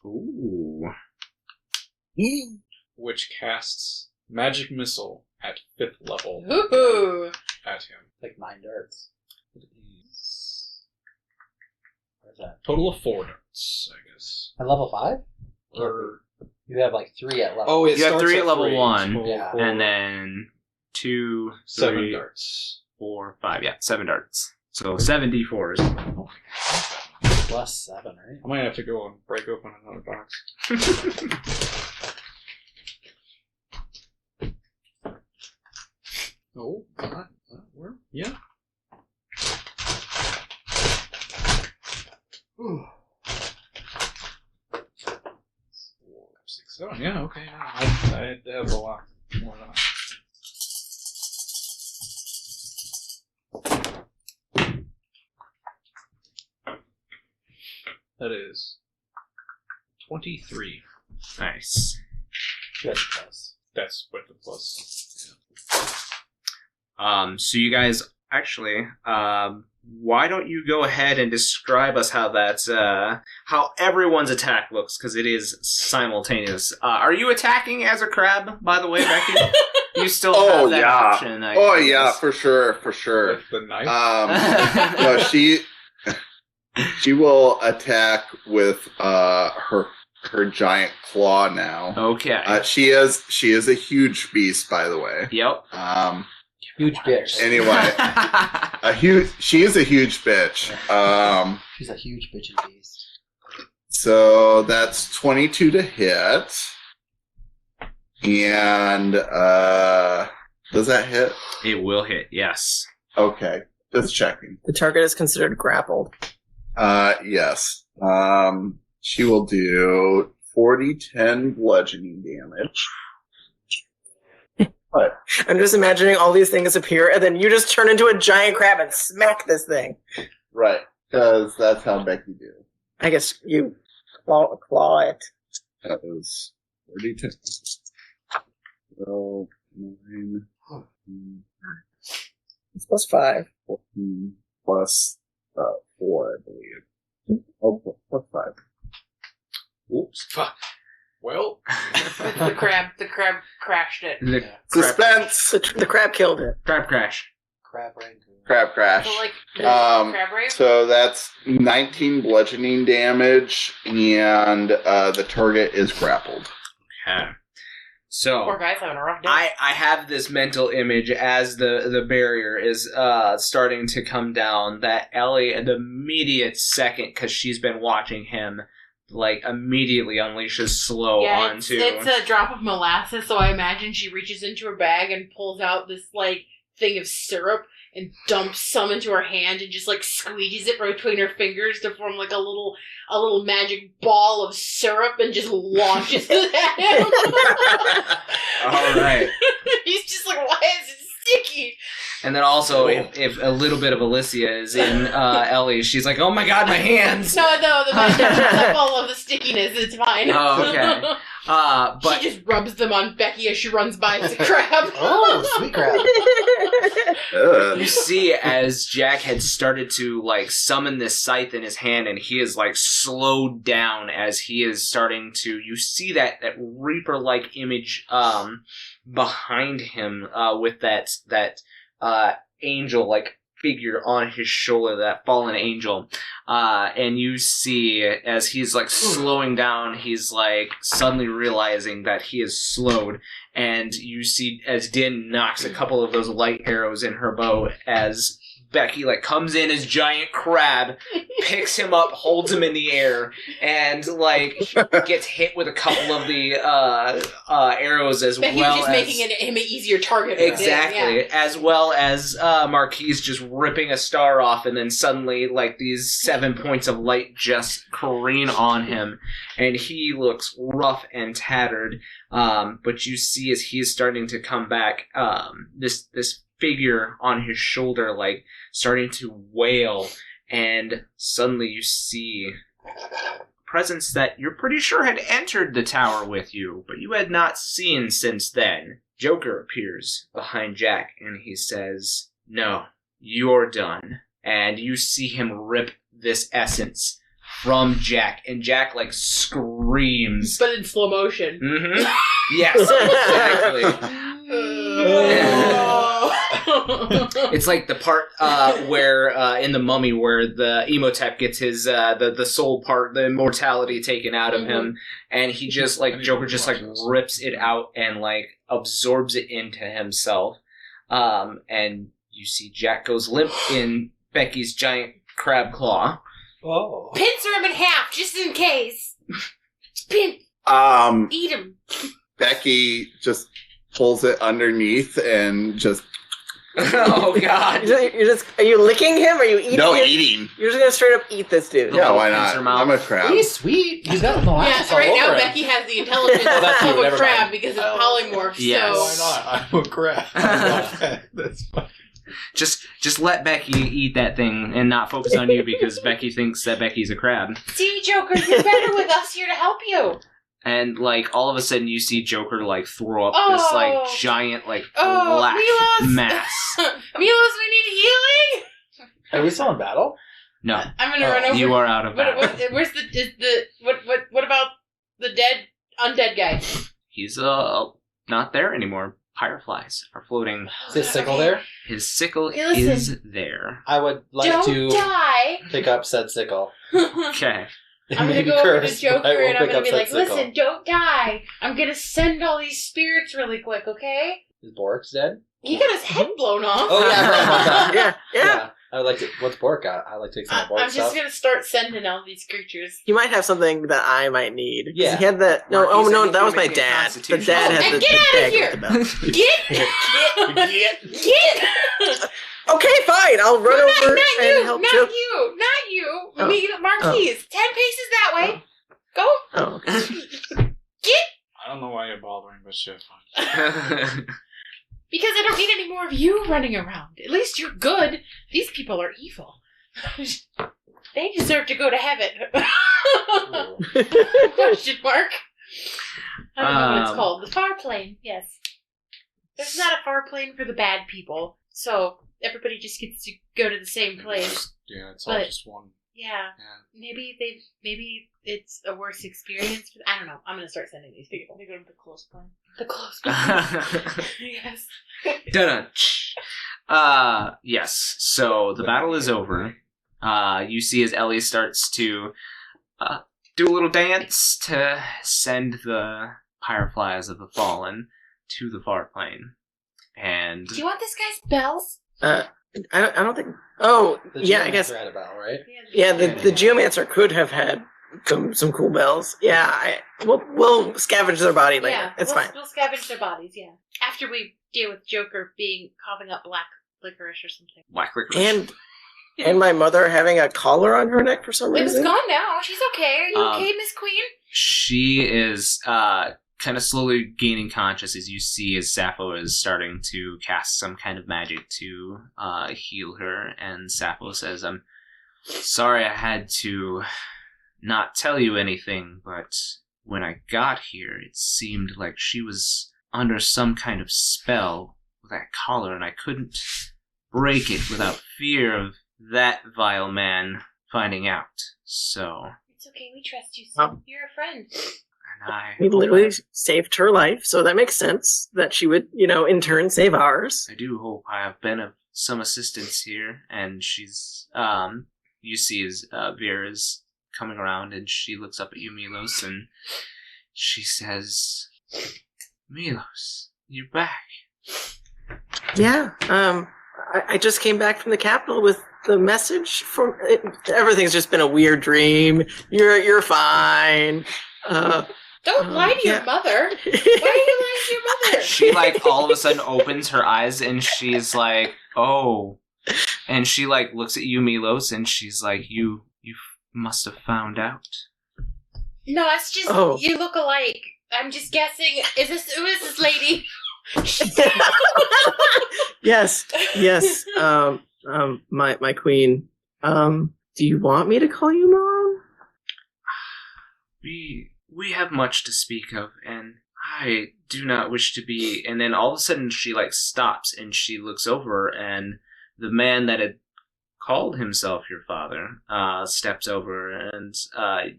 Speaker 1: Ooh.
Speaker 6: which casts magic missile at 5th level
Speaker 3: Ooh.
Speaker 6: at him.
Speaker 4: Like 9 darts.
Speaker 6: It is
Speaker 4: What is that?
Speaker 6: total of 4 darts, I guess.
Speaker 4: At level 5?
Speaker 6: Or
Speaker 4: You have like 3 at level.
Speaker 6: oh, it
Speaker 1: You have
Speaker 6: starts
Speaker 1: 3
Speaker 6: at
Speaker 1: at level
Speaker 6: 3,
Speaker 1: 1,
Speaker 6: so
Speaker 4: Yeah.
Speaker 6: four,
Speaker 1: and then 2,
Speaker 6: 7
Speaker 1: 3,
Speaker 6: darts.
Speaker 1: 4, 5. Yeah, 7 darts. So 7 D4s.
Speaker 4: Plus 7, right?
Speaker 6: I might have to go and break open another box. Oh, God. Where? Yeah. Ooh. 4, 6, 7. Yeah, okay. I have a lot more than that. 23.
Speaker 1: Nice.
Speaker 4: Just plus.
Speaker 6: That's with the plus.
Speaker 1: So you guys actually, why don't you go ahead and describe us how that's how everyone's attack looks, because it is simultaneous. Are you attacking as a crab, by the way, Becky? You still have that option.
Speaker 2: Yeah, for sure.
Speaker 6: With the knife?
Speaker 2: No, she will attack with her giant claw now.
Speaker 1: Okay.
Speaker 2: She is a huge beast, by the way.
Speaker 1: Yep.
Speaker 4: Huge bitch.
Speaker 2: Anyway, she is a huge bitch.
Speaker 4: She's a huge bitch and beast.
Speaker 2: So that's 22 to hit. And does that hit?
Speaker 1: It will hit, yes.
Speaker 2: Okay, just checking.
Speaker 5: The target is considered grappled.
Speaker 2: Yes. She will do 40-10 bludgeoning damage. What?
Speaker 5: I'm just imagining all these things appear, and then you just turn into a giant crab and smack this thing.
Speaker 2: Right, because that's how Becky do.
Speaker 5: I guess you claw it.
Speaker 2: That was 40-10. So, 9, 14,
Speaker 5: It's plus 5.
Speaker 2: 14 plus 4, I believe. Oh, plus 5.
Speaker 6: Oops. Fuck. Well.
Speaker 3: The crab crashed it.
Speaker 1: The
Speaker 2: Suspense!
Speaker 5: The crab killed it.
Speaker 1: crab crash.
Speaker 4: Crab rank.
Speaker 2: Crab crash.
Speaker 3: So like crab rape.
Speaker 2: So that's 19 bludgeoning damage, and the target is grappled.
Speaker 1: Okay. So
Speaker 3: Poor guy's having a rough day.
Speaker 1: I have this mental image as the barrier is starting to come down, that Ellie, at the immediate second, because she's been watching him, like, immediately unleashes slow onto...
Speaker 3: It's a drop of molasses, so I imagine she reaches into her bag and pulls out this, like, thing of syrup and dumps some into her hand and just, like, squeezes it between her fingers to form, like, a little magic ball of syrup and just launches it at him.
Speaker 1: All right.
Speaker 3: He's just like, why is it sticky?
Speaker 1: And then also, if a little bit of Alysia is in Ellie, she's like, oh my god, my hands!
Speaker 3: No, the magic pulls up all of the stickiness. It's fine.
Speaker 1: Oh, okay. But
Speaker 3: she just rubs them on Becky as she runs by as a crab.
Speaker 4: Oh, sweet crab.
Speaker 1: you see, as Jack had started to, like, summon this scythe in his hand, and he is, like, slowed down as he is starting to... You see that Reaper-like image behind him with that angel, like, figure on his shoulder, that fallen angel. And you see, as he's, like, slowing down, he's, like, suddenly realizing that he is slowed. And you see, as Din knocks a couple of those light arrows in her bow, as Becky, like, comes in as giant crab, picks him up, holds him in the air, and, like, gets hit with a couple of the arrows as
Speaker 3: Becky's
Speaker 1: well
Speaker 3: just
Speaker 1: as...
Speaker 3: making him an easier target.
Speaker 1: Exactly.
Speaker 3: Yeah.
Speaker 1: As well as Marquies just ripping a star off, and then suddenly, like, these 7 points of light just careen on him, and he looks rough and tattered. But you see, as he is starting to come back, this figure on his shoulder, like, starting to wail, and suddenly you see a presence that you're pretty sure had entered the tower with you, but you had not seen since then. Joker appears behind Jack, and he says, "No, you're done." And you see him rip this essence from Jack, and Jack, like, screams.
Speaker 3: But in slow motion.
Speaker 1: Mm-hmm. Yes, exactly. It's like the part where in the Mummy where the Emotep gets his the soul part, the immortality taken out of him, and he just, like, Joker just, like, rips it out and, like, absorbs it into himself. And you see Jack goes limp in Becky's giant crab claw.
Speaker 4: Oh.
Speaker 3: Pincer him in half, just in case. Eat him.
Speaker 2: Becky just pulls it underneath and just...
Speaker 1: Oh god!
Speaker 5: Are you licking him? Or are you eating him?
Speaker 2: Eating.
Speaker 5: You're just gonna straight up eat this dude.
Speaker 2: Yeah, why not? I'm a crab.
Speaker 4: He's sweet. He's got molasses
Speaker 3: Yeah, right
Speaker 4: all
Speaker 3: now
Speaker 4: over him.
Speaker 3: Becky has the intelligence
Speaker 4: That's
Speaker 3: of
Speaker 4: you,
Speaker 3: a
Speaker 4: never
Speaker 3: crab
Speaker 4: mind.
Speaker 3: because it's polymorph.
Speaker 1: Yes.
Speaker 3: So
Speaker 6: Why not? I'm a crab. That's fine.
Speaker 1: Just let Becky eat that thing and not focus on you because Becky thinks that Becky's a crab.
Speaker 3: See, Joker, you're better with us here to help you.
Speaker 1: And, like, all of a sudden you see Joker, like, throw up this, like, giant, like, black
Speaker 3: Milos.
Speaker 1: mass.
Speaker 3: Milos, we need healing.
Speaker 4: Are we still in battle?
Speaker 1: No.
Speaker 3: I'm gonna run over.
Speaker 1: You are out of battle.
Speaker 3: Where's what about the undead guy?
Speaker 1: He's, not there anymore. Fireflies are floating.
Speaker 4: Is his sickle there?
Speaker 1: His sickle
Speaker 3: Hey, listen.
Speaker 1: is there.
Speaker 4: I would like
Speaker 3: Don't
Speaker 4: to
Speaker 3: die.
Speaker 4: pick up said sickle.
Speaker 1: Okay.
Speaker 3: I'm gonna
Speaker 4: Maybe
Speaker 3: go over to
Speaker 4: cursed, but
Speaker 3: Joker
Speaker 4: I will
Speaker 3: and I'm
Speaker 4: pick
Speaker 3: gonna
Speaker 4: up
Speaker 3: be
Speaker 4: said
Speaker 3: like,
Speaker 4: sickle.
Speaker 3: listen, don't die. I'm gonna send all these spirits really quick, okay?
Speaker 4: Is Bork's dead?
Speaker 3: He got his head blown off.
Speaker 4: Oh, yeah, I forgot about that.
Speaker 5: Yeah.
Speaker 4: I would like to. What's Bork got? I like to take some of Bork's
Speaker 3: I'm just
Speaker 4: stuff.
Speaker 3: gonna start sending all these creatures.
Speaker 5: You might have something that I might need. 'Cause
Speaker 4: Yeah.
Speaker 5: He had that. No,
Speaker 1: Marquies, I think
Speaker 5: that was
Speaker 1: you
Speaker 5: my
Speaker 1: make me a
Speaker 5: dad. The
Speaker 1: constitution
Speaker 5: dad
Speaker 1: roll.
Speaker 5: had
Speaker 3: And
Speaker 5: the
Speaker 3: get outta
Speaker 5: bag
Speaker 3: here!
Speaker 5: with the bell.
Speaker 3: Get!
Speaker 5: Okay, fine. I'll run
Speaker 3: Not
Speaker 5: over and
Speaker 3: you!
Speaker 5: help
Speaker 3: Not
Speaker 5: Joker.
Speaker 3: you! Not you!
Speaker 5: Oh.
Speaker 3: Me, Marquies. 10 paces that way. Go!
Speaker 5: Oh, okay.
Speaker 6: I don't know why you're bothering, but sure, fine.
Speaker 3: Because I don't need any more of you running around. At least you're good. These people are evil. They deserve to go to heaven. Question mark. I don't know what it's called. The far plane, yes. There's not a far plane for the bad people. So everybody just gets to go to the same place.
Speaker 6: Yeah, it's all
Speaker 3: But-
Speaker 6: just one.
Speaker 3: Yeah. Maybe it's a worse experience. I don't know. I'm gonna start sending these people. They go to the close plane. The close plane. Yes.
Speaker 1: Dun. Yes. So the battle is over. You see as Ellie starts to do a little dance to send the fireflies of the fallen to the far plane. And
Speaker 3: Do you want this guy's bells?
Speaker 5: I don't think. Oh,
Speaker 4: The
Speaker 5: yeah. I
Speaker 4: Geomancer
Speaker 5: guess.
Speaker 4: had a bell, right?
Speaker 5: Yeah, the Geomancer could have had some cool bells. Yeah, we'll scavenge their body later.
Speaker 3: Yeah,
Speaker 5: It's fine.
Speaker 3: We'll scavenge their bodies, yeah. After we deal with Joker coughing up black licorice or something.
Speaker 1: black licorice.
Speaker 5: And my mother having a collar on her neck for some
Speaker 3: It was
Speaker 5: reason.
Speaker 3: gone now. She's okay. Are you okay, Miss Queen?
Speaker 1: She is kind of slowly gaining conscious as you see as Sappho is starting to cast some kind of magic to heal her. And Sappho says, I'm sorry I had to not tell you anything, but when I got here, it seemed like she was under some kind of spell with that collar, and I couldn't break it without fear of that vile man finding out. So,
Speaker 3: It's okay. We trust you, son.
Speaker 5: Oh.
Speaker 3: You're a friend.
Speaker 1: and I
Speaker 5: We literally saved her life, so that makes sense that she would, in turn save ours.
Speaker 1: I do hope I have been of some assistance here. And she's, you see as Vera's coming around, and she looks up at you, Milos, and she says, Milos, you're back.
Speaker 5: Yeah, I just came back from the capital with the message from it. Everything's just been a weird dream. You're fine.
Speaker 3: Don't lie to
Speaker 5: yeah.
Speaker 3: your mother. Why are you lying to your mother?
Speaker 1: She, all of a sudden opens her eyes, and she's like, oh. And she, looks at you, Milos, and she's like, you must have found out.
Speaker 3: No, it's just
Speaker 5: Oh.
Speaker 3: you look alike. I'm just guessing. Who is this lady?
Speaker 5: Yes. My queen. Do you want me to call you mom?
Speaker 1: We have much to speak of, and I do not wish to be. And then all of a sudden she stops, and she looks over, and the man that had called himself your father steps over, and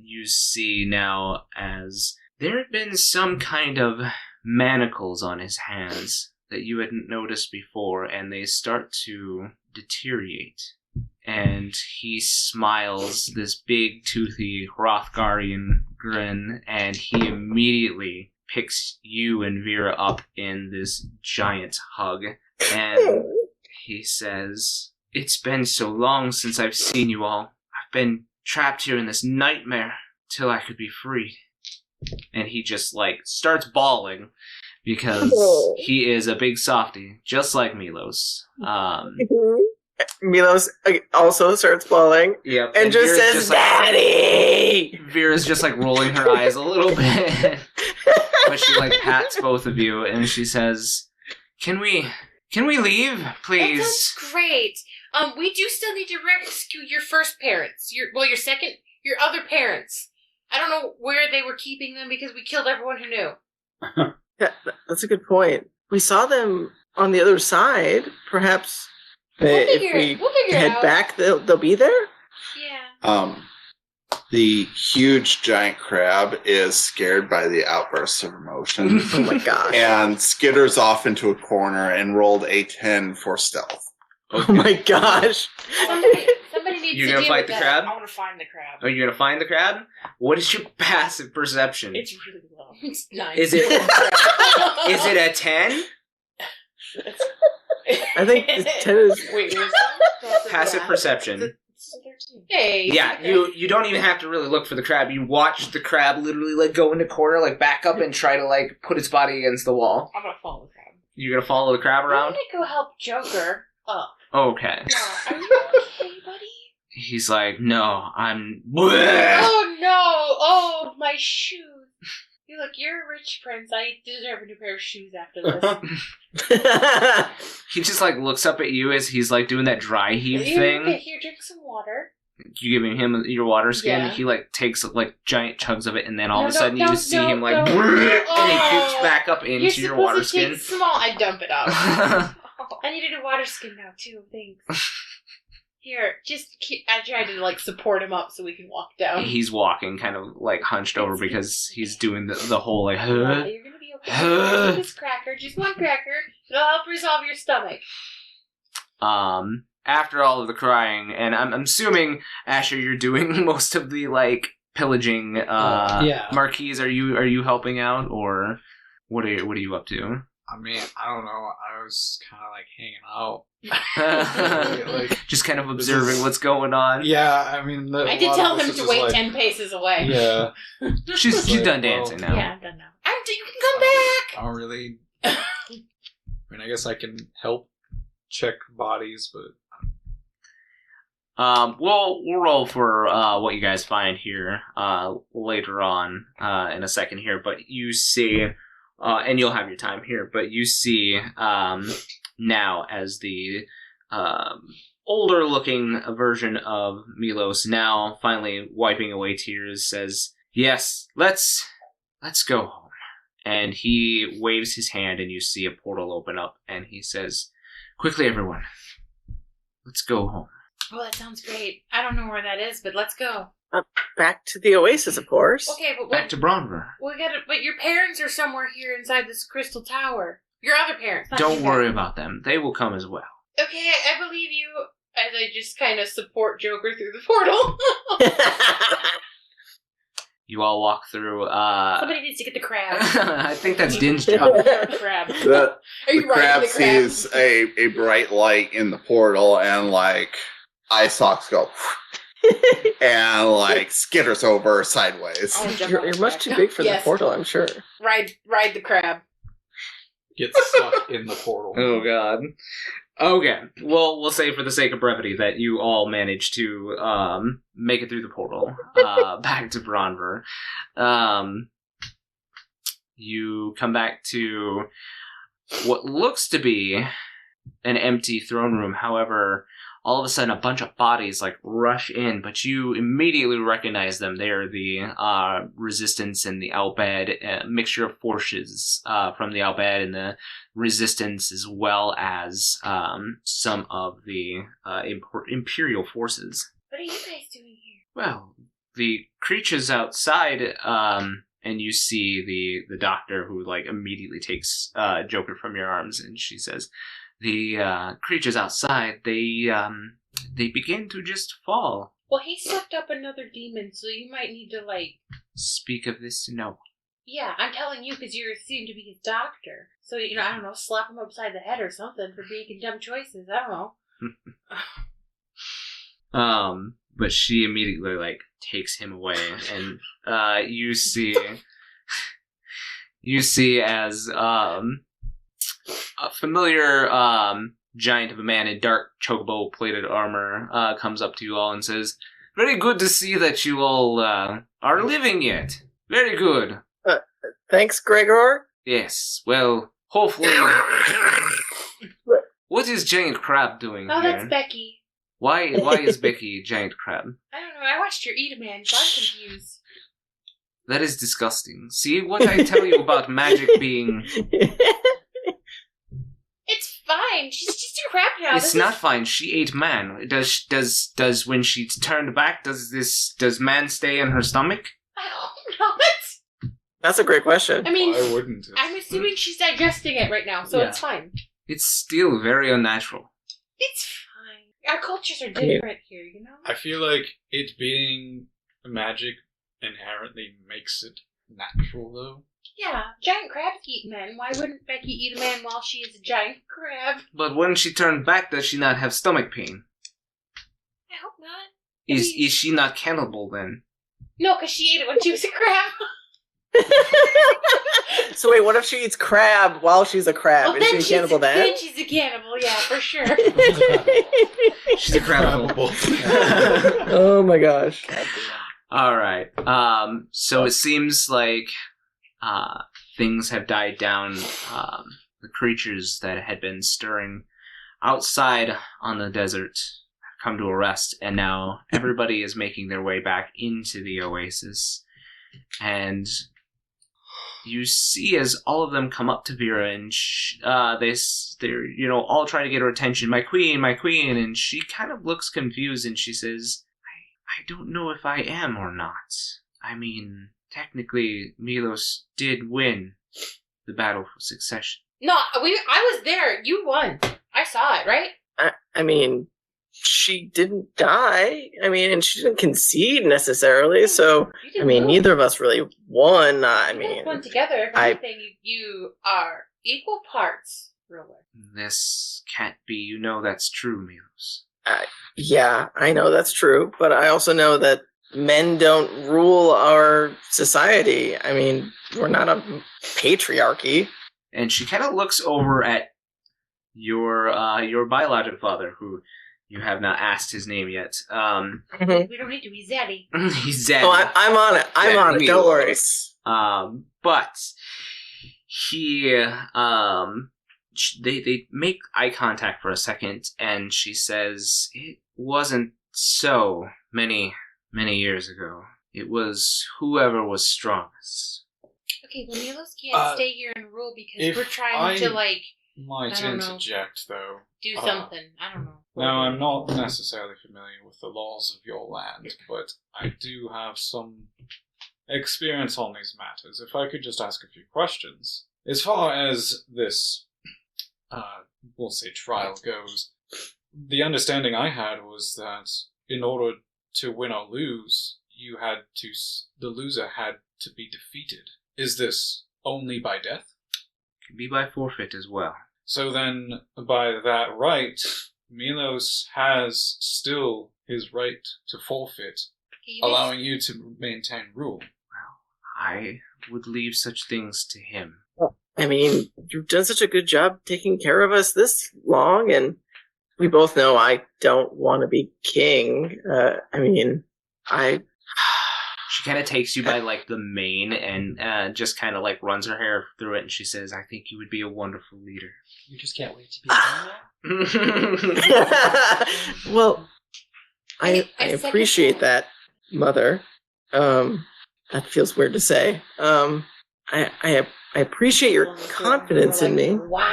Speaker 1: you see now as there had been some kind of manacles on his hands that you hadn't noticed before, and they start to deteriorate. And he smiles this big, toothy, Hrothgarian grin, and he immediately picks you and Vera up in this giant hug. And he says, it's been so long since I've seen you all. I've been trapped here in this nightmare till I could be freed. And he just, starts bawling because he is a big softie, just like Milos.
Speaker 5: Milos also starts bawling.
Speaker 1: Yep.
Speaker 5: And just
Speaker 1: Vera's
Speaker 5: says, Daddy!
Speaker 1: Vera's just rolling her eyes a little bit. But she pats both of you and she says, Can we Can we leave,
Speaker 3: That
Speaker 1: please?
Speaker 3: sounds great. We do still need to rescue your first parents. Your other parents. I don't know where they were keeping them because we killed everyone who knew.
Speaker 5: Yeah, that's a good point. We saw them on the other side. Perhaps if we
Speaker 3: We'll figure it
Speaker 5: head
Speaker 3: out.
Speaker 5: back, they'll be there?
Speaker 3: Yeah.
Speaker 2: The huge giant crab is scared by the outbursts of emotion
Speaker 5: Oh my gosh.
Speaker 2: and skitters off into a corner and rolled a 10 for stealth.
Speaker 5: Oh my gosh.
Speaker 3: Somebody needs
Speaker 1: You
Speaker 3: to
Speaker 1: gonna
Speaker 3: deal
Speaker 1: fight
Speaker 3: with
Speaker 1: the
Speaker 3: that.
Speaker 1: crab?
Speaker 3: I want to find the crab.
Speaker 1: Are you gonna find the crab? What is your passive perception?
Speaker 3: It's really low. It's 9.
Speaker 1: Is it? Is it a 10?
Speaker 5: I think 10 is...
Speaker 3: Wait,
Speaker 1: Passive perception.
Speaker 3: Hey.
Speaker 1: Yeah, you don't even have to really look for the crab. You watch the crab literally like go into corner, like back up and try to like put its body against the wall.
Speaker 3: I'm gonna follow the crab.
Speaker 1: You're gonna follow the crab
Speaker 3: I'm
Speaker 1: around?
Speaker 3: gonna go help Joker up.
Speaker 1: Okay.
Speaker 3: Yeah. Are you okay, buddy?
Speaker 1: He's like, no, I'm...
Speaker 3: Oh no! Oh, my shoes. You're a rich prince. I deserve a new pair of shoes after this.
Speaker 1: He just like looks up at you as he's like doing that dry heave thing.
Speaker 3: Here, drink some water.
Speaker 1: You giving him your water skin.
Speaker 3: Yeah.
Speaker 1: He like takes like giant chunks of it, and then all
Speaker 3: No,
Speaker 1: of a sudden
Speaker 3: no,
Speaker 1: you just see
Speaker 3: no,
Speaker 1: him like,
Speaker 3: no.
Speaker 1: and he
Speaker 3: Oh.
Speaker 1: poops back up
Speaker 3: You're
Speaker 1: into your
Speaker 3: supposed
Speaker 1: water
Speaker 3: to
Speaker 1: skin.
Speaker 3: take small. I dump it out. I need a new water skin now too. Thanks. Here, I tried to like support him up so we can walk down.
Speaker 1: He's walking, kind of like hunched over because he's doing the whole like.
Speaker 3: Yeah, you're gonna be okay. Take this cracker, just one cracker. It'll help resolve your stomach.
Speaker 1: After all of the crying, and I'm assuming Asher, you're doing most of the like pillaging.
Speaker 4: Yeah.
Speaker 1: Marquies, are you helping out, or what are you up to?
Speaker 6: I mean, I don't know. I was kind of like hanging out. Like,
Speaker 1: Just kind of observing what's going on.
Speaker 6: yeah, I mean,
Speaker 3: I did tell him to wait 10 paces away.
Speaker 6: Yeah,
Speaker 1: She's
Speaker 6: like,
Speaker 1: done
Speaker 6: well,
Speaker 1: dancing now.
Speaker 3: Yeah, I'm done now. You can come back.
Speaker 6: I don't really. I mean, I guess I can help check bodies, but
Speaker 1: We'll roll for what you guys find here later on in a second here, but you see, and you'll have your time here, but you see now as the older looking version of Milos, now finally wiping away tears, says, "Yes, let's go home." And he waves his hand, and you see a portal open up, and he says, "Quickly, everyone, let's go home."
Speaker 3: Oh, that sounds great. I don't know where that is, but let's go.
Speaker 5: Back to the Oasis, of course.
Speaker 3: Okay, but
Speaker 1: Back to Bronver.
Speaker 3: but your parents are somewhere here inside this crystal tower. Your other parents. Not
Speaker 1: Don't
Speaker 3: you
Speaker 1: worry
Speaker 3: guys.
Speaker 1: about them. They will come as well.
Speaker 3: Okay, I believe you. As I just kind of support Joker through the portal.
Speaker 1: You all walk through.
Speaker 3: Somebody needs to get the crab.
Speaker 1: I think that's Din's job.
Speaker 3: Crab.
Speaker 2: The
Speaker 3: Are you
Speaker 2: crab
Speaker 3: riding the crab?
Speaker 2: sees a bright light in the portal and like eye socks go and like skitters over sideways.
Speaker 3: I wanna jump
Speaker 5: You're
Speaker 3: on the
Speaker 5: much
Speaker 3: crab.
Speaker 5: too big for
Speaker 3: Yes.
Speaker 5: the portal, I'm sure.
Speaker 3: Ride the crab.
Speaker 6: get stuck in the portal.
Speaker 1: Oh God. Okay. Well, we'll say for the sake of brevity that you all managed to make it through the portal back to Bronver. You come back to what looks to be an empty throne room. However, all of a sudden a bunch of bodies like rush in, but you immediately recognize them. They are the Resistance and the Albed, mixture of forces from the Albed and the Resistance, as well as some of the Imperial forces.
Speaker 3: What are you guys doing here?
Speaker 1: Well, the creatures outside, and you see the doctor who like immediately takes Joker from your arms, and she says, "The creatures outside, they begin to just fall."
Speaker 3: Well, he sucked up another demon, so you might need to like.
Speaker 1: Speak of this to no one.
Speaker 3: Yeah, I'm telling you because you seem to be his doctor. So I don't know, slap him upside the head or something for making dumb choices. I don't know.
Speaker 1: But she immediately like takes him away, and you see as a familiar giant of a man in dark chocobo plated armor comes up to you all and says, "Very good to see that you all are living yet. Very good."
Speaker 5: Thanks, Gregor.
Speaker 1: Yes. Well, hopefully. What is Giant Crab doing
Speaker 3: Oh,
Speaker 1: here?
Speaker 3: that's Becky.
Speaker 1: Why is Becky Giant Crab?
Speaker 3: I don't know. I watched her eat a man, so I'm confused.
Speaker 1: That is disgusting. See, what I tell you about magic being...
Speaker 3: It's fine. She's just a crab now.
Speaker 1: It's not fine. She ate man. Does when she's turned back, does man stay in her stomach?
Speaker 3: I hope not.
Speaker 5: That's a great question.
Speaker 3: I mean,
Speaker 6: Why wouldn't it?
Speaker 3: I'm assuming she's digesting it right now, so
Speaker 4: Yeah.
Speaker 3: it's fine.
Speaker 1: It's still very unnatural.
Speaker 3: It's fine. Our cultures are different here, you know?
Speaker 6: I feel like it being magic inherently makes it natural, though.
Speaker 3: Yeah, giant crabs eat men. Why wouldn't Becky eat a man while she is a giant crab?
Speaker 1: But when she turned back, does she not have stomach pain?
Speaker 3: I hope not.
Speaker 1: Is she not cannibal then?
Speaker 3: No, because she ate it when she was a crab.
Speaker 5: So wait, what if she eats crab while she's a crab?
Speaker 3: Well,
Speaker 5: Is she a cannibal then?
Speaker 3: Then she's a cannibal, yeah, for sure.
Speaker 1: She's a cannibal.
Speaker 5: Oh my gosh.
Speaker 1: All right. So it seems like things have died down. The creatures that had been stirring outside on the desert have come to a rest, and now everybody is making their way back into the oasis. And you see as all of them come up to Vera, and they're all trying to get her attention. My queen, and she kind of looks confused, and she says, I don't know if I am or not. I mean, technically, Milos did win the battle for succession.
Speaker 3: No, I was there. You won. I saw it, right?
Speaker 5: I mean, she didn't die. I mean, and she didn't concede necessarily. So,
Speaker 3: You didn't
Speaker 5: I mean,
Speaker 3: lose.
Speaker 5: neither of us really won. I
Speaker 3: You
Speaker 5: mean,
Speaker 3: guys won together. If anything, you are equal parts ruler.
Speaker 1: This can't be. You know that's true, Milos.
Speaker 5: yeah, I know that's true. But I also know that men don't rule our society. I mean, we're not a patriarchy.
Speaker 1: And she kind of looks over at your biological father, who you have not asked his name yet.
Speaker 3: We don't need to be zaddy.
Speaker 1: He's Zed.
Speaker 5: Oh, I'm on it. I'm on it. Don't worry.
Speaker 1: But he, they make eye contact for a second, and she says, it wasn't so many years ago. It was whoever was strongest.
Speaker 3: Okay, well, Milos can't stay here and rule because
Speaker 6: if
Speaker 3: we're trying to,
Speaker 6: might
Speaker 3: I don't know.
Speaker 6: interject, though.
Speaker 3: do something. I don't know.
Speaker 6: Now, I'm not necessarily familiar with the laws of your land, but I do have some experience on these matters. If I could just ask a few questions. As far as this, we'll say, trial goes, the understanding I had was that in order to win or lose, the loser had to be defeated. Is this only by death?
Speaker 1: Could be by forfeit as well.
Speaker 6: So then, by that right, Milos has still his right to forfeit, allowing you to maintain rule.
Speaker 1: I would leave such things to him.
Speaker 5: I mean, you've done such a good job taking care of us this long, and we both know I don't want to be king.
Speaker 1: She kind of takes you by, the mane and just kind of, runs her hair through it, and she says, I think you would be a wonderful leader.
Speaker 4: You just can't wait to be king now?
Speaker 5: Well, I
Speaker 3: I second
Speaker 5: appreciate that, Mother. That feels weird to say. I appreciate your confidence in me.
Speaker 3: What?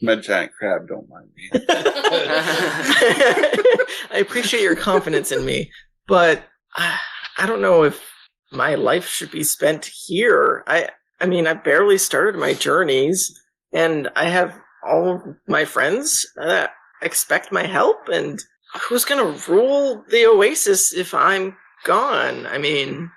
Speaker 2: My giant crab don't mind me.
Speaker 5: I appreciate your confidence in me, but I don't know if my life should be spent here. I mean, I barely started my journeys, and I have all of my friends that expect my help, and who's gonna rule the Oasis if I'm gone? I mean,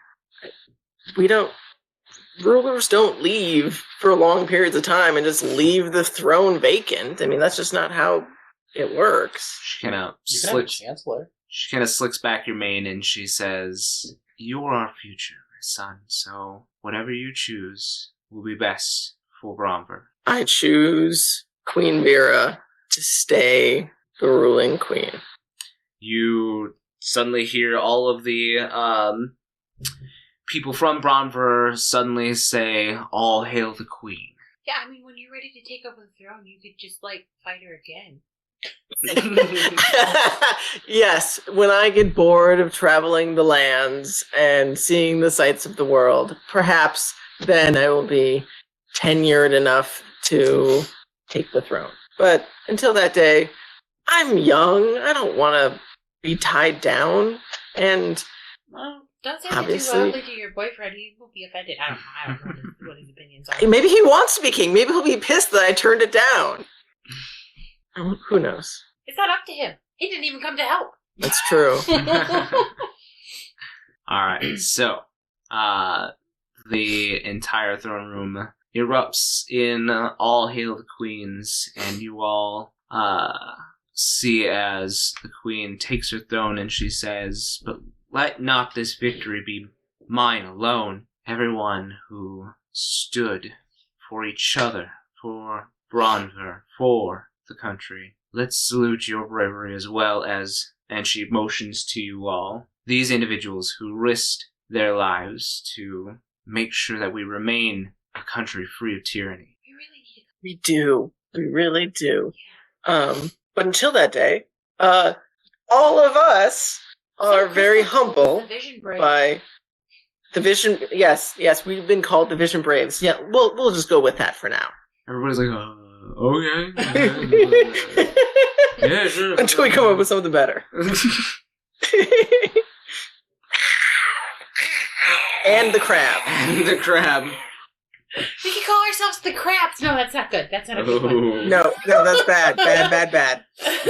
Speaker 5: rulers don't leave for long periods of time and just leave the throne vacant. I mean, that's just not how it works.
Speaker 1: She kind of
Speaker 4: You can have a
Speaker 1: slicks.
Speaker 4: chancellor.
Speaker 1: She kind of slicks back your mane and she says, "You're our future, my son. So whatever you choose will be best for Bromber."
Speaker 5: I choose Queen Vera to stay the ruling queen.
Speaker 1: You suddenly hear all of the people from Bronver suddenly say, "All hail the Queen."
Speaker 3: Yeah, I mean, when you're ready to take over the throne, you could just, like, fight her again.
Speaker 5: Yes, when I get bored of traveling the lands and seeing the sights of the world, perhaps then I will be tenured enough to take the throne. But until that day, I'm young. I don't want to be tied down. And
Speaker 3: Well, don't say that too
Speaker 5: obviously,
Speaker 3: loudly to your boyfriend. He will be offended. I don't know what his opinions are.
Speaker 5: maybe he wants to be king. Maybe he'll be pissed that I turned it down. Who knows?
Speaker 3: It's not up to him. He didn't even come to help.
Speaker 5: That's true.
Speaker 1: Alright, so, the entire throne room erupts in All Hail the Queens, and you all, see as the queen takes her throne and she says, "But let not this victory be mine alone. Everyone who stood for each other, for Bronver, for the country. Let's salute your bravery as well as," and she motions to you all, "these individuals who risked their lives to make sure that we remain a country free of tyranny."
Speaker 3: We really need to.
Speaker 5: We do. We really do. But until that day, all of us are very humble
Speaker 3: The Vision Brave.
Speaker 5: by the Vision. Yes, we've been called the Vision Braves. Yeah, we'll just go with that for now.
Speaker 1: Everybody's like, okay. Yeah, sure.
Speaker 5: Until we come up with something better. And the crab.
Speaker 1: The crab.
Speaker 3: We could call ourselves the Craps. No, that's not good. That's not a good one.
Speaker 1: Oh.
Speaker 5: No, that's bad. Bad.
Speaker 4: I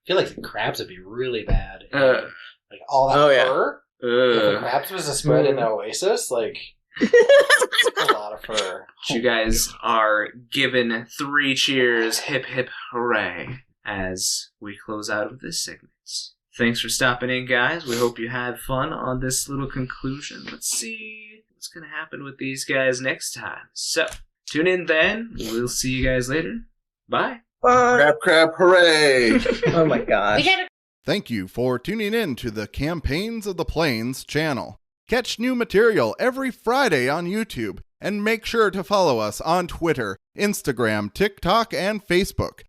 Speaker 4: feel like the crabs would be really bad. Like all that
Speaker 5: Oh, yeah.
Speaker 4: fur. If the
Speaker 1: Ugh.
Speaker 4: crabs was a spread in the Oasis, like a lot of fur.
Speaker 1: You guys are given 3 cheers, hip hip hooray, as we close out of this segment. Thanks for stopping in, guys. We hope you had fun on this little conclusion. Let's see what's going to happen with these guys next time. So, tune in then. We'll see you guys later. Bye.
Speaker 2: Crap, crap, hooray!
Speaker 5: Oh my gosh.
Speaker 3: We gotta
Speaker 8: Thank you for tuning in to the Campaigns of the Plains channel. Catch new material every Friday on YouTube, and make sure to follow us on Twitter, Instagram, TikTok, and Facebook.